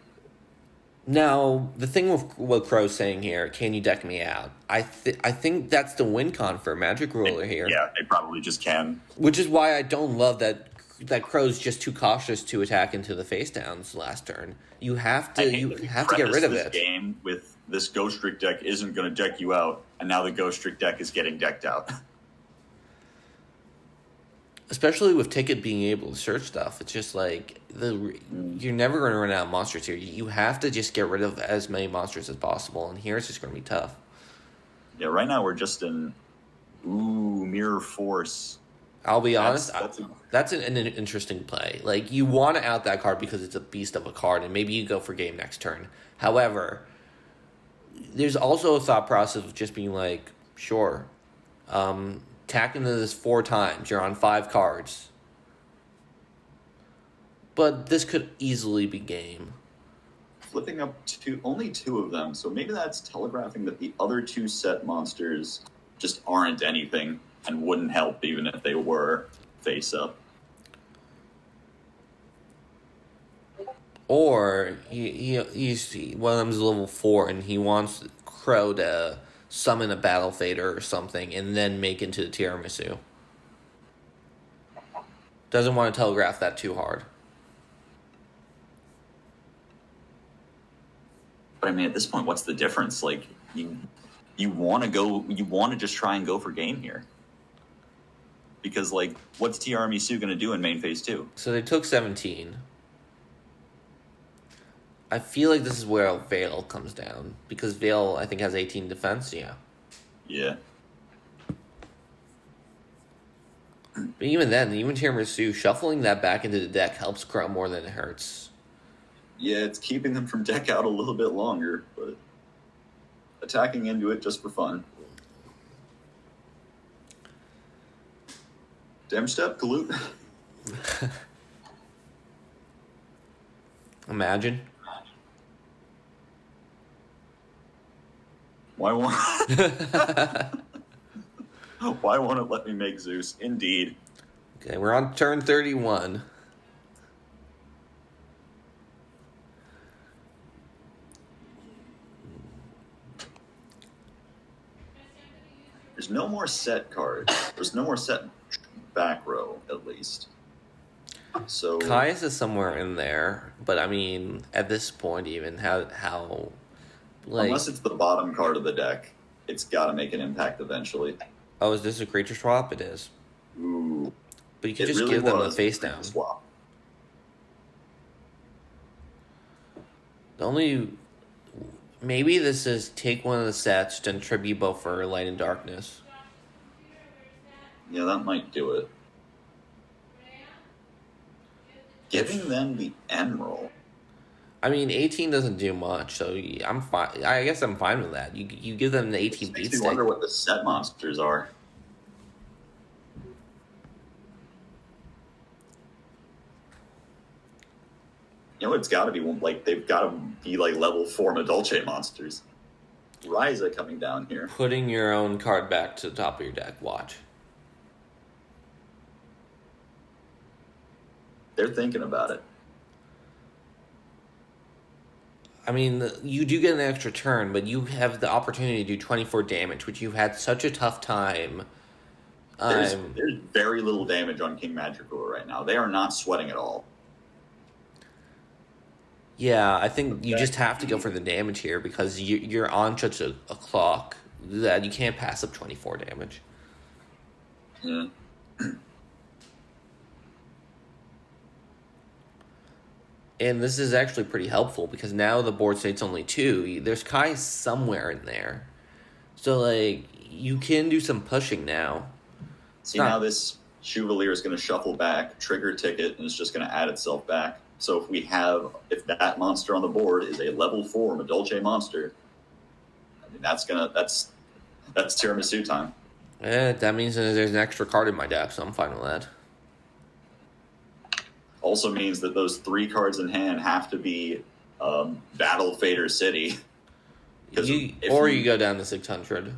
Now, the thing with what Crow's saying here, can you deck me out? I think that's the win con for Magic Ruler here. Yeah, they probably just can. Which is why I don't love that Crow's just too cautious to attack into the face downs last turn. You have to get rid of it. This game with this Ghost Trick deck isn't going to deck you out, and now the Ghost Trick deck is getting decked out. Especially with Ticket being able to search stuff, it's just like you're never going to run out of monsters here. You have to just get rid of as many monsters as possible, and here it's just going to be tough. Yeah, right now we're just in Mirror Force. I'll be honest, that's an interesting play. Like, you want to out that card because it's a beast of a card, and maybe you go for game next turn. However, there's also a thought process of just being like, sure, tack into this 4 times. You're on 5 cards. But this could easily be game. Flipping up to only 2 of them, so maybe that's telegraphing that the other 2 set monsters just aren't anything and wouldn't help even if they were face up. Or he's one of them's level 4 and he wants Crow to summon a Battle Fader or something and then make into the Tiramisu. Doesn't want to telegraph that too hard. But I mean, at this point, what's the difference? Like, you want to just try and go for game here. Because, like, what's Tiramisu going to do in main phase 2? So they took 17. I feel like this is where Veil comes down. Because Veil, I think, has 18 defense, yeah. Yeah. But even then, even Tiramisu, shuffling that back into the deck helps Crow more than it hurts. Yeah, it's keeping them from deck out a little bit longer, but attacking into it just for fun. Damage step, Galoot. Imagine. Why won't Why won't it let me make Zeus? Indeed. Okay, we're on turn 31. There's no more set cards. There's no more set back row, at least. So Caius is somewhere in there, but I mean, at this point, even how like, unless it's the bottom card of the deck, it's got to make an impact eventually. Oh, is this a creature swap? It is. Ooh, but you can just really give them the face down. Swap. The only maybe this is take one of the sets to tribute both for Light and Darkness. Yeah, that might do it. Giving them the Emerald. I mean, 18 doesn't do much, so I'm fine. I guess I'm fine with that. You give them the 18 beat stick. I wonder what the set monsters are. You know, it's got to be like they've got to be like level 4 Madolche monsters. Ryza coming down here. Putting your own card back to the top of your deck. Watch. They're thinking about it. I mean, you do get an extra turn, but you have the opportunity to do 24 damage, which you've had such a tough time. There's very little damage on King Magical right now. They are not sweating at all. Yeah, I think you just have to go for the damage here because you're on such a clock that you can't pass up 24 damage. Yeah. And this is actually pretty helpful because now the board state's only 2. There's Kai somewhere in there. So, like, you can do some pushing now. See, now this Chevalier is going to shuffle back, trigger ticket, and it's just going to add itself back. So if that monster on the board is a level 4 Madolche monster, I mean that's tiramisu time. Yeah, that means there's an extra card in my deck, so I'm fine with that. Also means that those 3 cards in hand have to be Battle Fader City. You go down to 600.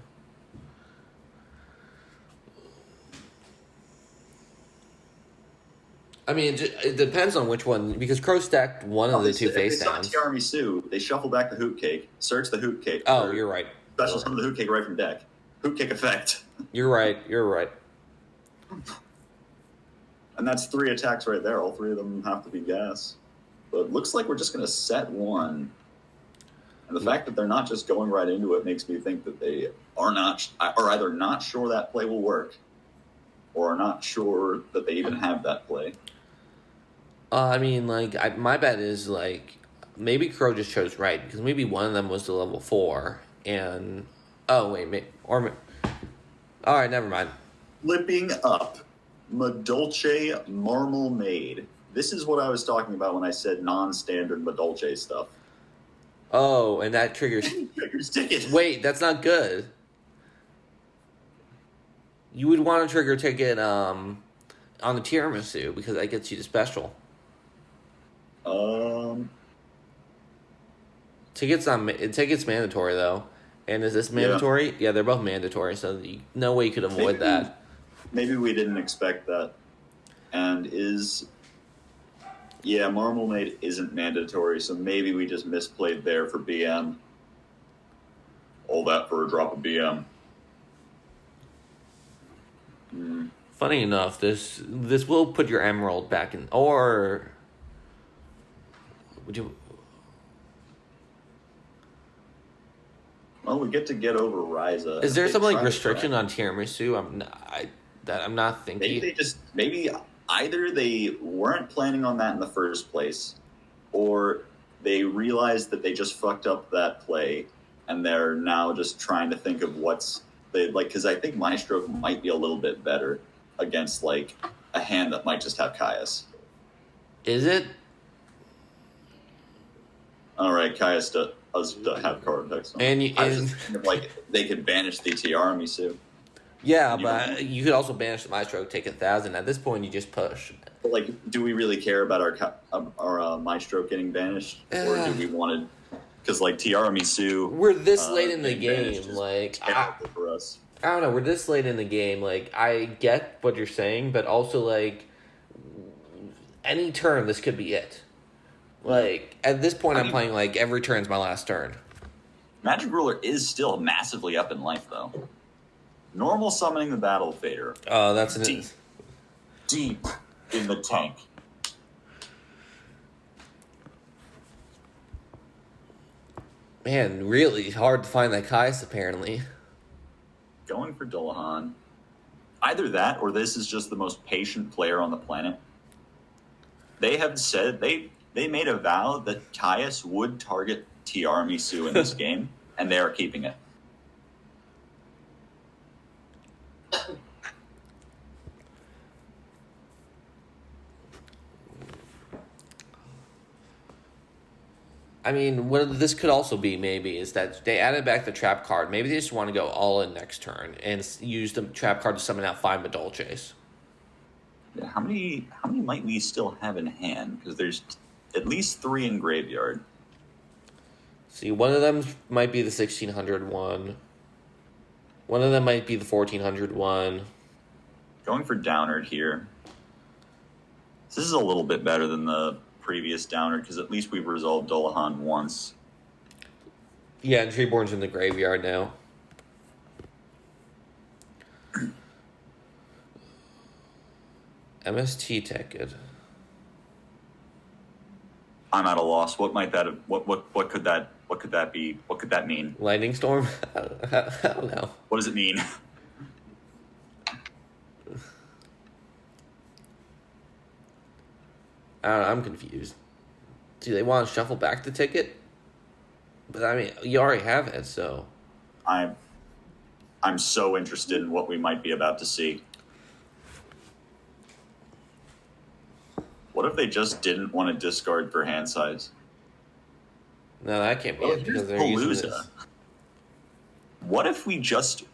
I mean, it depends on which one, because Crow stacked one of the 2 face downs. If they saw Tiramisu, they shuffle back the Hoot Cake, search the Hoot Cake. Oh, you're right. Special summon the Hoot Cake right from deck. Hoot Cake effect. You're right. And that's 3 attacks right there. All 3 of them have to be gas. But it looks like we're just going to set 1. And the fact that they're not just going right into it makes me think that they are either not sure that play will work, or are not sure that they even have that play. I mean, my bet is, maybe Crow just chose right, because maybe one of them was the level 4, and... Oh, wait, Alright, never mind. Flipping up. Madolche Marmalade. This is what I was talking about when I said non-standard Madolche stuff. Oh, and that triggers... triggers ticket. Wait, that's not good. You would want to trigger ticket on the tiramisu, because that gets you the special. Ticket's mandatory, though. And is this mandatory? Yeah, they're both mandatory, so no way you could avoid that. Maybe we didn't expect that. And Marmalade isn't mandatory, so maybe we just misplayed there for BM. All that for a drop of BM. Funny enough, this will put your Emerald back in, or would you? Well, we get over Ryza. Is there some restriction on tiramisu? I'm not thinking. Maybe either they weren't planning on that in the first place, or they realized that they just fucked up that play, and they're now just trying to think of because I think Maestro might be a little bit better against a hand that might just have Caius. Is it? All right, Caius does have card effects. I was just thinking they could banish the Tiramisu. Yeah, but you could also banish the Maestro, take 1,000. At this point, you just push. But do we really care about our Maestro getting banished, or do we want to? Because Tiramisu, we're this late in the game. For us. I don't know. We're this late in the game. I get what you're saying, but also any turn, this could be it. At this point, I'm playing every turn's my last turn. Magic Ruler is still massively up in life, though. Normal summoning the Battle Fader. Oh, that's deep in the tank. Man, really hard to find that Caius, apparently. Going for Dullahan. Either that, or this is just the most patient player on the planet. They have said they made a vow that Caius would target Tiramisu in this game, and they are keeping it. I mean, what this could also be, maybe, is that they added back the trap card. Maybe they just want to go all in next turn and use the trap card to summon out 5 Madolches. Yeah, how many might we still have in hand? Because there's at least 3 in graveyard. See, one of them might be the 1600 one. One of them might be the 1400 one. Going for Downard here. This is a little bit better than the previous Downard, because at least we've resolved Dullahan once. Yeah, and Treeborn's in the graveyard now. MST ticket. I'm at a loss. What might that have, what could that be? What could that mean? Lightning Storm? I don't know. What does it mean? I don't know, I'm confused. Do they want to shuffle back the ticket? But I mean, you already have it, so. I'm so interested in what we might be about to see. What if they just didn't want to discard for hand size? No, that can't be it because they're using this. What if we just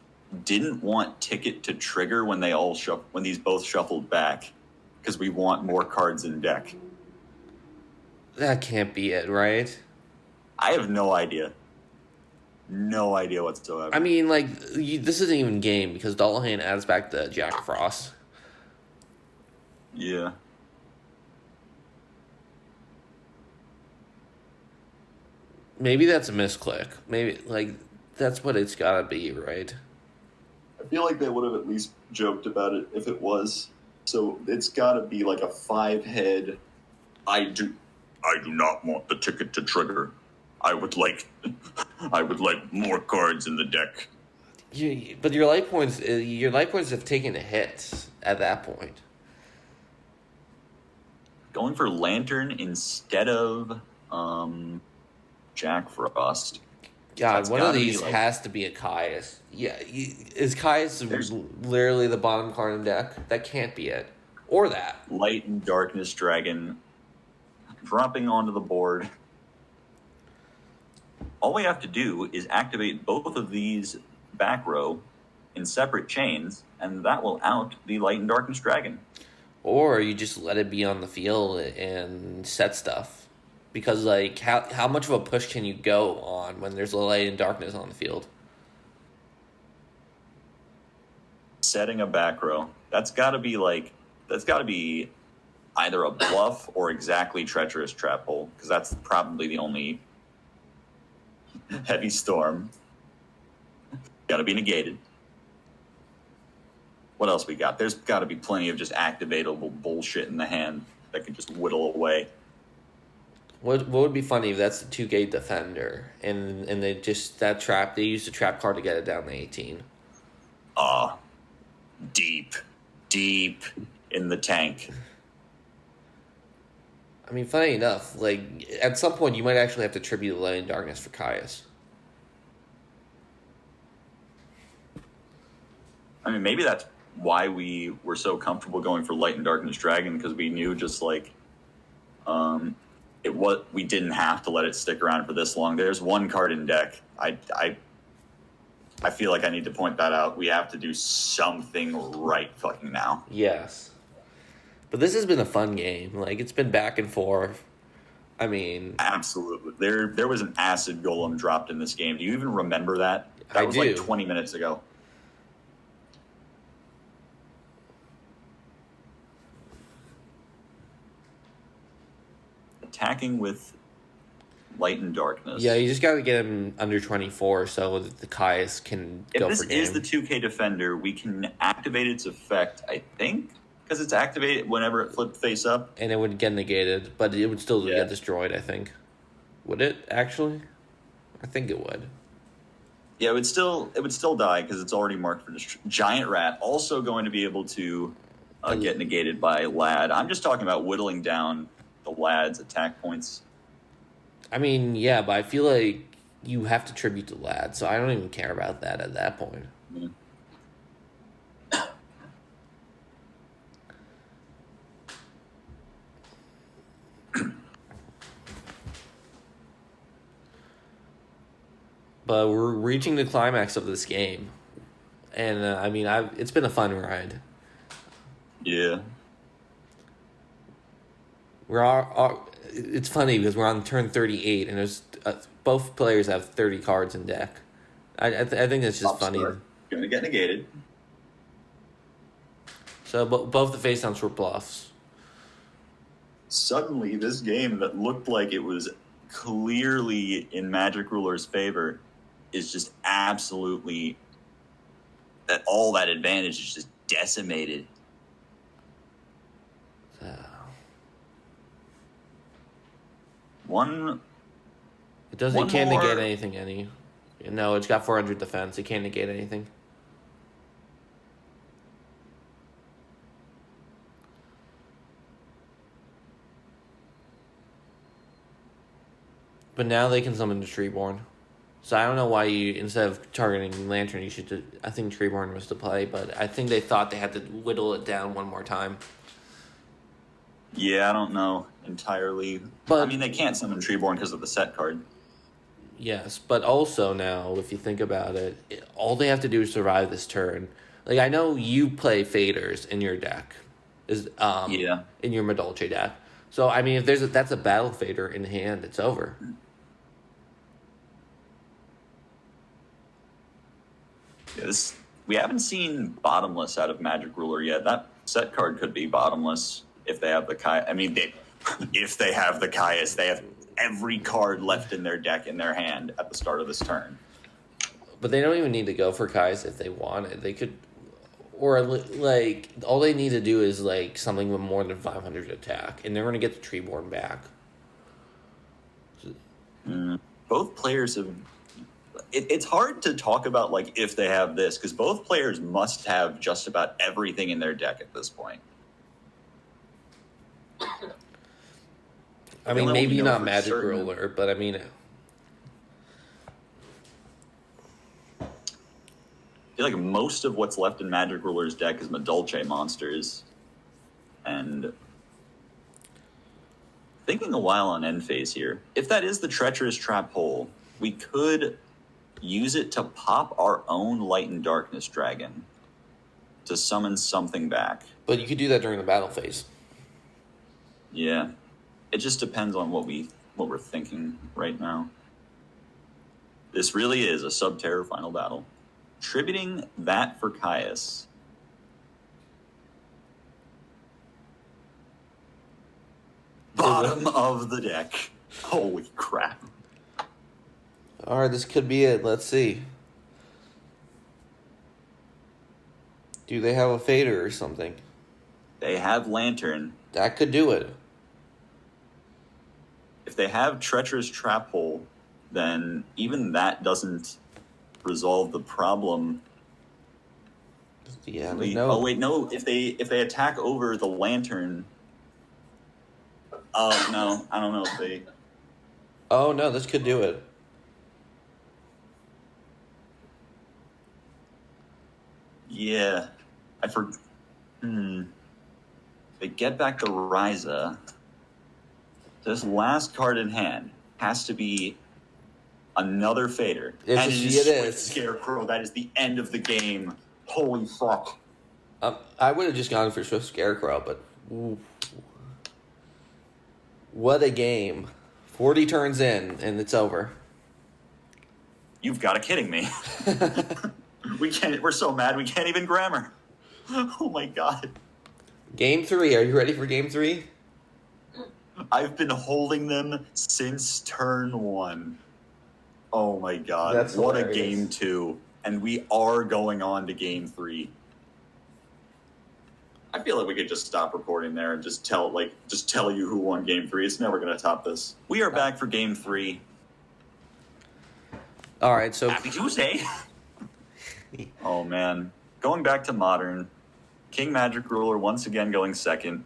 didn't want Ticket to trigger when when these both shuffled back because we want more cards in deck? That can't be it, right? I have no idea. No idea whatsoever. I mean, like, this isn't even game because Dullahan adds back the Jack Frost. Yeah. Maybe that's a misclick. Maybe, like, that's what it's gotta be, right? I feel like they would have at least joked about it if it was. So it's gotta be like a 5-head. I do not want the Ticket to trigger. I would like more cards in the deck. But your life points have taken a hit at that point. Going for Lantern instead of Jack Frost. God, one of these has to be a Caius. Yeah, is Caius literally the bottom card in deck? That can't be it. Or that. Light and Darkness Dragon dropping onto the board. All we have to do is activate both of these back row in separate chains, and that will out the Light and Darkness Dragon. Or you just let it be on the field and set stuff. Because, like, how much of a push can you go on when there's Light and Darkness on the field? Setting a back row. That's got to be either a bluff or exactly Treacherous Trap Hole, because that's probably the only Heavy Storm. Got to be negated. What else we got? There's got to be plenty of just activatable bullshit in the hand that could just whittle away. What would be funny if that's the 2-gate defender and they just they use the trap card to get it down to 18. Deep in the tank. I mean, funny enough, like, at some point you might actually have to tribute the Light and Darkness for Caius. I mean, maybe that's why we were so comfortable going for Light and Darkness Dragon, because we knew just like we didn't have to let it stick around for this long. There's one card in deck. I feel like I need to point that out. We have to do something right fucking now. Yes. But this has been a fun game. Like, it's been back and forth. I mean... Absolutely. There was an acid golem dropped in this game. Do you even remember that? That was like 20 minutes ago. Attacking with Light and Darkness. Yeah, you just got to get him under 24 so that the Caius can go for game. If this is the 2K Defender, we can activate its effect, I think, because it's activated whenever it flipped face up. And it would get negated, but it would still get destroyed, I think. Would it, actually? I think it would. Yeah, it would still die because it's already marked for Giant Rat, also going to be able to get negated by Lad. I'm just talking about whittling down the Lad's attack points. I mean, yeah, but I feel like you have to tribute to Lad, so I don't even care about that at that point. Yeah. But we're reaching the climax of this game. And, I mean, it's been a fun ride. Yeah. It's funny because we're on turn 38, and there's both players have 30 cards in deck. I think that's just funny. Going to get negated. So both the face downs were bluffs. Suddenly, this game that looked like it was clearly in Magic Ruler's favor is just absolutely all that advantage is just decimated. It can't negate anything. No, it's got 400 defense. It can't negate anything. But now they can summon the Treeborn. So I don't know why instead of targeting Lantern, you should I think Treeborn was the play, but I think they thought they had to whittle it down one more time. Yeah, I don't know entirely. But I mean, they can't summon Treeborn because of the set card. yes, but also now, if you think about it, all they have to do is survive this turn. Like I know you play faders in your deck, Yeah. in your Madolche deck. So I mean, if that's a battle fader in hand, it's over. Yeah, we haven't seen Bottomless out of Magic Ruler yet. That set card could be Bottomless if they have the Kai. I mean, if they have the Caius, they have every card left in their deck in their hand at the start of this turn. But they don't even need to go for Kais if they wanted. They could, or like all they need to do is like something with more than 500 attack, and they're going to get the Treeborn back. Both players have. It's hard to talk about like if they have this because both players must have just about everything in their deck at this point. I mean, maybe not Magic certain. Ruler, but I mean, I feel like most of what's left in Magic Ruler's deck is Madolche monsters, and thinking a while on end phase here. If that is the Treacherous Trap Hole, we could use it to pop our own Light and Darkness Dragon to summon something back. but you could do that during the battle phase. Yeah, it just depends on what we're thinking right now. This really is a Sub-Terror final battle. Tributing that for Caius. Bottom of the deck. Holy crap. All right, this could be it. Let's see. Do they have a fader or something? They have Lantern. That could do it. If they have Treacherous Trap Hole, then even that doesn't resolve the problem. Yeah, No. Oh wait, no. If they attack over the Lantern, oh no, I don't know if they. Oh no, this could do it. Yeah, They get back the Ryza. This last card in hand has to be another fader. It is. Scarecrow. That is the end of the game. Holy fuck. I would have just gone for Swift Scarecrow, but ooh. What a game. 40 turns in, and it's over. You've got to kidding me. We're so mad we can't even grammar. Oh my god. Game 3. Are you ready for game 3? I've been holding them since turn 1. Oh my god. That's what hilarious. a game 2. And we are going on to game 3. I feel like we could just stop recording there and just tell you who won game 3. It's never going to top this. We are back for game 3. All right, so Happy Tuesday. Oh man. Going back to Modern. King Magic Ruler once again going second.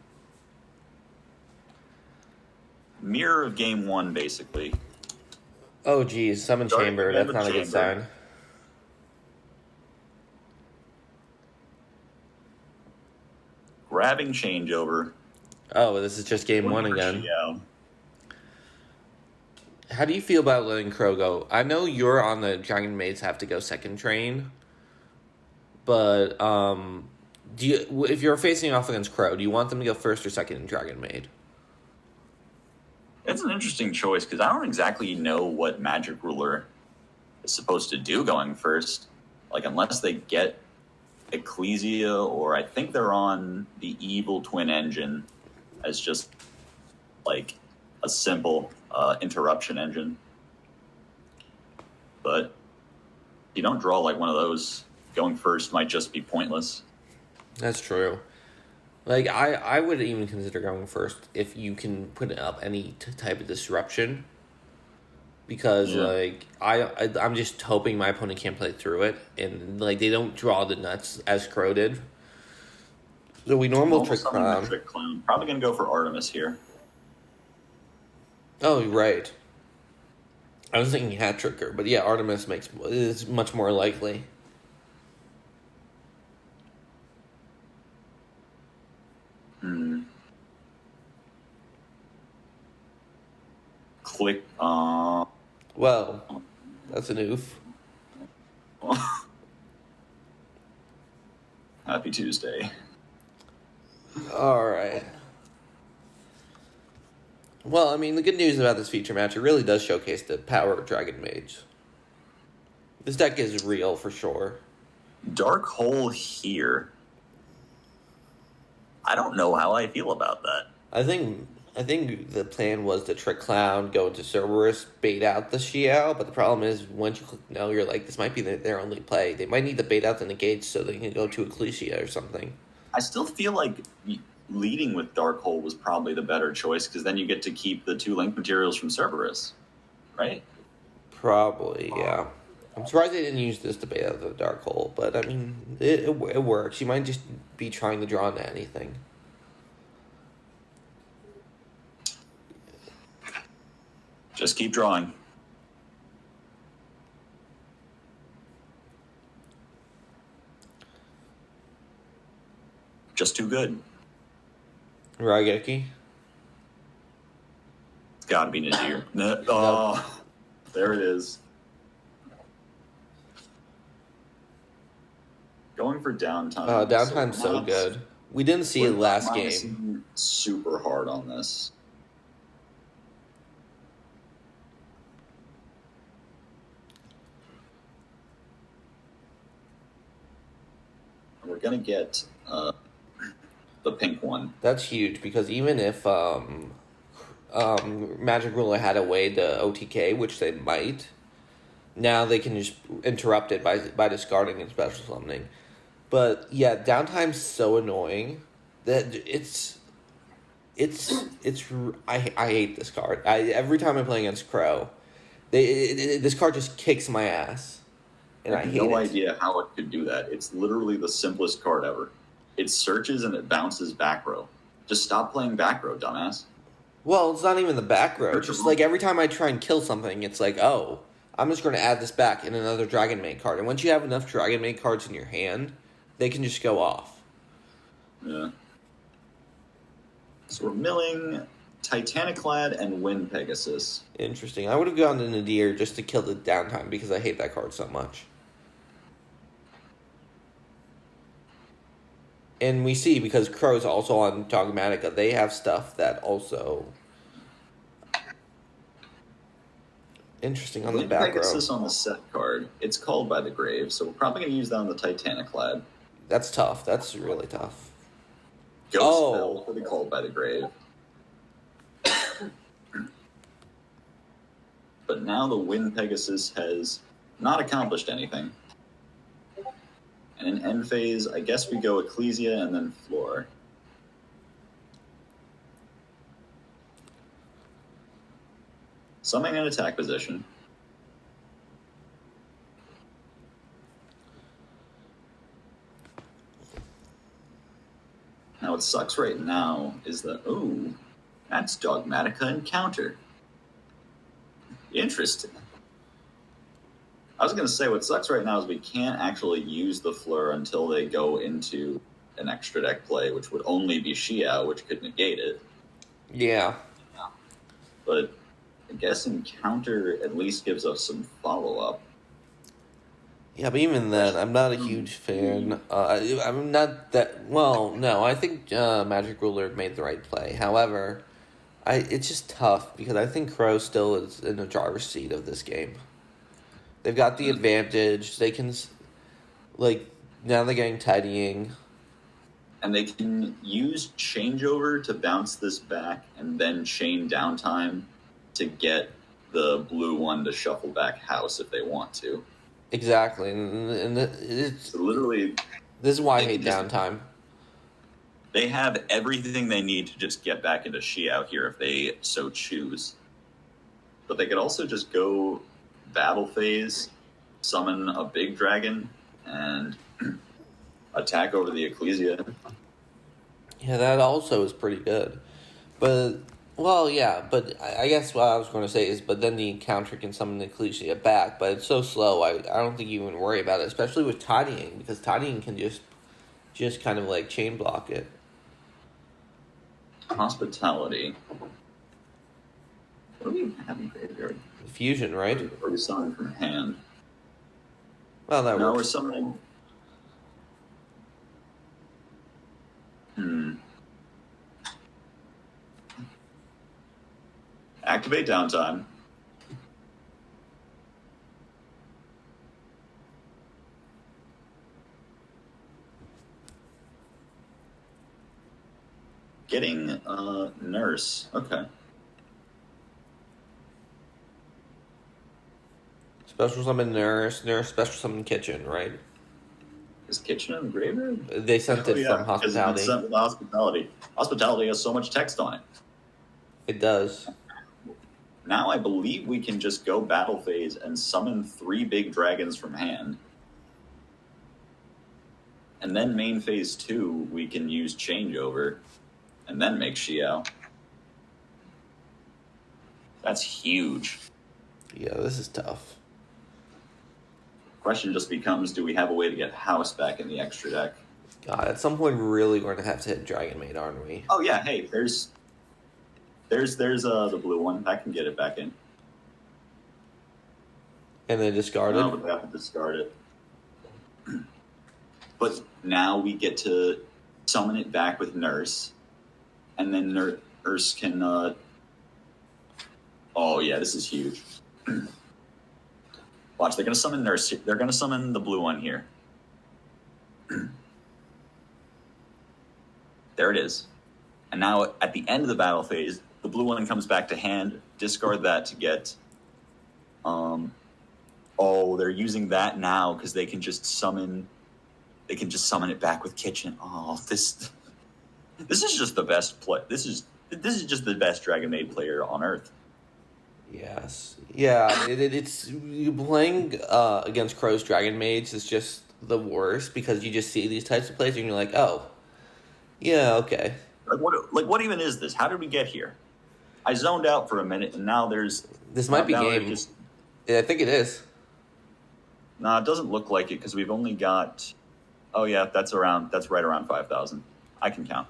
Mirror of game 1, basically. oh geez, Summon Sorry, Chamber. That's not a good sign. Grabbing Changeover. Oh, this is just game 1 again. Yeah. How do you feel about letting Crow go? I know you're on the Dragonmaids have to go second train, but do you, if you're facing off against Crow, do you want them to go first or second in Dragonmaid? It's an interesting choice because I don't exactly know what Magic Ruler is supposed to do going first. Like, unless they get Ecclesia, or I think they're on the Evil Twin Engine as just like a simple interruption engine. But if you don't draw like one of those, going first might just be pointless. That's true. Like, I would even consider going first if you can put up any type of disruption. Because, like, I'm just hoping my opponent can't play through it. And, like, they don't draw the nuts as Crow did. So we normal Trick Clown. Probably going to go for Artemis here. Oh, right. I was thinking Hat Tricker. But, yeah, Artemis is much more likely. Well, that's an oof. Happy Tuesday. Alright. Well, I mean, the good news about this feature match, it really does showcase the power of Dragonmaids. This deck is real for sure. Dark Hole here. I don't know how I feel about that. I think the plan was to trick Clown, go into Cerberus, bait out the Xiao, but the problem is once you click no, you're like, this might be their only play. They might need to bait out the negates so they can go to Ecclesia or something. I still feel like leading with Dark Hole was probably the better choice, because then you get to keep the 2 link materials from Cerberus, right? Probably, yeah. I'm surprised they didn't use this to bait out the Dark Hole, but I mean, it works. You might just be trying to draw into anything. Just keep drawing. Just too good. Raigeki? It's gotta be Nadir. Oh, there it is. Going for downtime. Downtime's so good. We didn't see it last game. Super hard on this. We're gonna get the pink one. That's huge because even if Magic Ruler had a way to OTK, which they might, now they can just interrupt it by discarding and special summoning. But yeah, downtime's so annoying that I hate this card. Every time I play against Crow, this card just kicks my ass. And I hate no idea how it could do that. It's literally the simplest card ever. It searches and it bounces back row. Just stop playing back row, dumbass. Well, it's not even the back row. Just like every time I try and kill something, it's like, oh, I'm just going to add this back in another Dragonmaid card. And once you have enough Dragonmaid cards in your hand, they can just go off. Yeah. So we're milling Titaniclad and Wind Pegasus. Interesting. I would have gone to Nadir just to kill the downtime because I hate that card so much. And we see, because Crow's also on Dogmatika, they have stuff that also... Interesting on the back row. Wind Pegasus on the set card. It's called by the grave, so we're probably going to use that on the Titaniclad. That's tough. That's really tough. Ghost Spell for the called by the grave. But now the Wind Pegasus has not accomplished anything. And in end phase, I guess we go Ecclesia and then Floor. Summoning an attack position. Now what sucks right now is that, ooh, that's Dogmatika Encounter. Interesting. I was going to say, what sucks right now is we can't actually use the Fleur until they go into an extra deck play, which would only be Xiao, which could negate it. Yeah. But I guess Encounter at least gives us some follow-up. Yeah, but even then, I'm not a huge fan. I'm not that... Well, no, I think Magic Ruler made the right play. However, it's just tough because I think Crow still is in the driver's seat of this game. They've got the advantage. They can, like, now they're getting tidying. And they can use Changeover to bounce this back and then chain downtime to get the blue one to shuffle back house if they want to. Exactly. And it's... So literally... This is why I hate downtime. They have everything they need to just get back into Xiao here if they so choose. But they could also just go battle phase, summon a big dragon, and attack over the Ecclesia. Yeah, that also is pretty good. But, well, yeah, but I guess what I was going to say is, but then the Encounter can summon the Ecclesia back, but it's so slow, I don't think you even worry about it, especially with tidying, because tidying can just kind of like chain block it. Hospitality. What do we have in graveyard? fusion, right? Or we summon from hand. Well, that No, we're works. summoning. Activate downtime. Getting nurse. Okay. Special summon nurse, special summon kitchen, right? Is kitchen in the graveyard? They sent it from Because it's been hospitality. sent with hospitality. Hospitality has so much text on it. It does. Now I believe we can just go battle phase and summon 3 big dragons from hand. And then main phase 2, we can use changeover and then make Xiao. That's huge. Yeah, this is tough. Question just becomes, do we have a way to get House back in the extra deck? God, at some point, we're really going to have to hit Dragonmaid, aren't we? Oh yeah, hey, there's the blue one. I can get it back in. And then discard it? No, but we have to discard it. But now we get to summon it back with Nurse. And then Nurse can... Oh yeah, this is huge. Watch, they're going to summon Nurse. They're going to summon the blue one here. There it is. And now at the end of the battle phase, the blue one comes back to hand. Discard that to get... Oh, they're using that now because they can just summon... They can just summon it back with Kitchen. Oh, this is just the best play. This is just the best Dragonmaid player on Earth. Yes. Yeah, it's... You playing against Crow's Dragonmaids is just the worst because you just see these types of plays and you're like, oh, yeah, okay. What even is this? How did we get here? I zoned out for a minute, and now there's... This might be now game. Yeah, I think it is. No, it doesn't look like it because we've only got... Oh yeah, that's right around 5,000. I can count.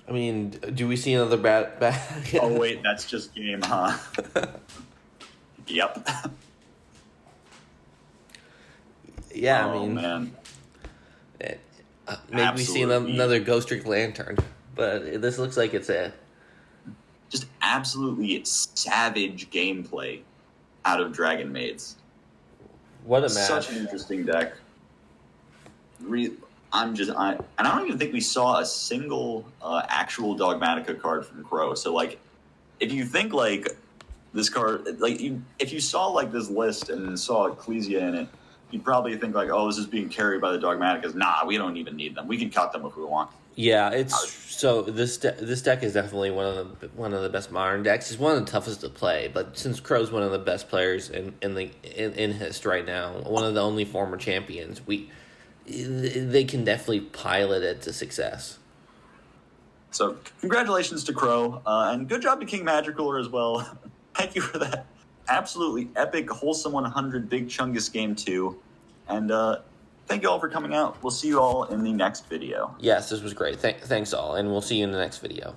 I mean, do we see another bad... Oh wait, that's just game, huh? Yep. Yeah, Oh, I mean... man. Maybe we see another Ghost Trick Lantern, but this looks like it's it. Just absolutely savage gameplay out of Dragonmaids. What a match. Such an interesting deck. And I don't even think we saw a single actual Dogmatika card from Crow. So, like, if you think, like, this card, like, if you saw, like, this list and saw Ecclesia in it, you'd probably think, like, oh, this is being carried by the Dogmatikas. Nah, we don't even need them. We can cut them if we want. Yeah, so this deck is definitely one of the best modern decks. It's one of the toughest to play, but since Crow's one of the best players in Hist right now, one of the only former champions, they can definitely pilot it to success. So congratulations to Crow, and good job to King Magicaller as well. Thank you for that absolutely epic, wholesome 100 Big Chungus Game 2, and thank you all for coming out. We'll see you all in the next video. Yes, this was great. Thanks all, and we'll see you in the next video.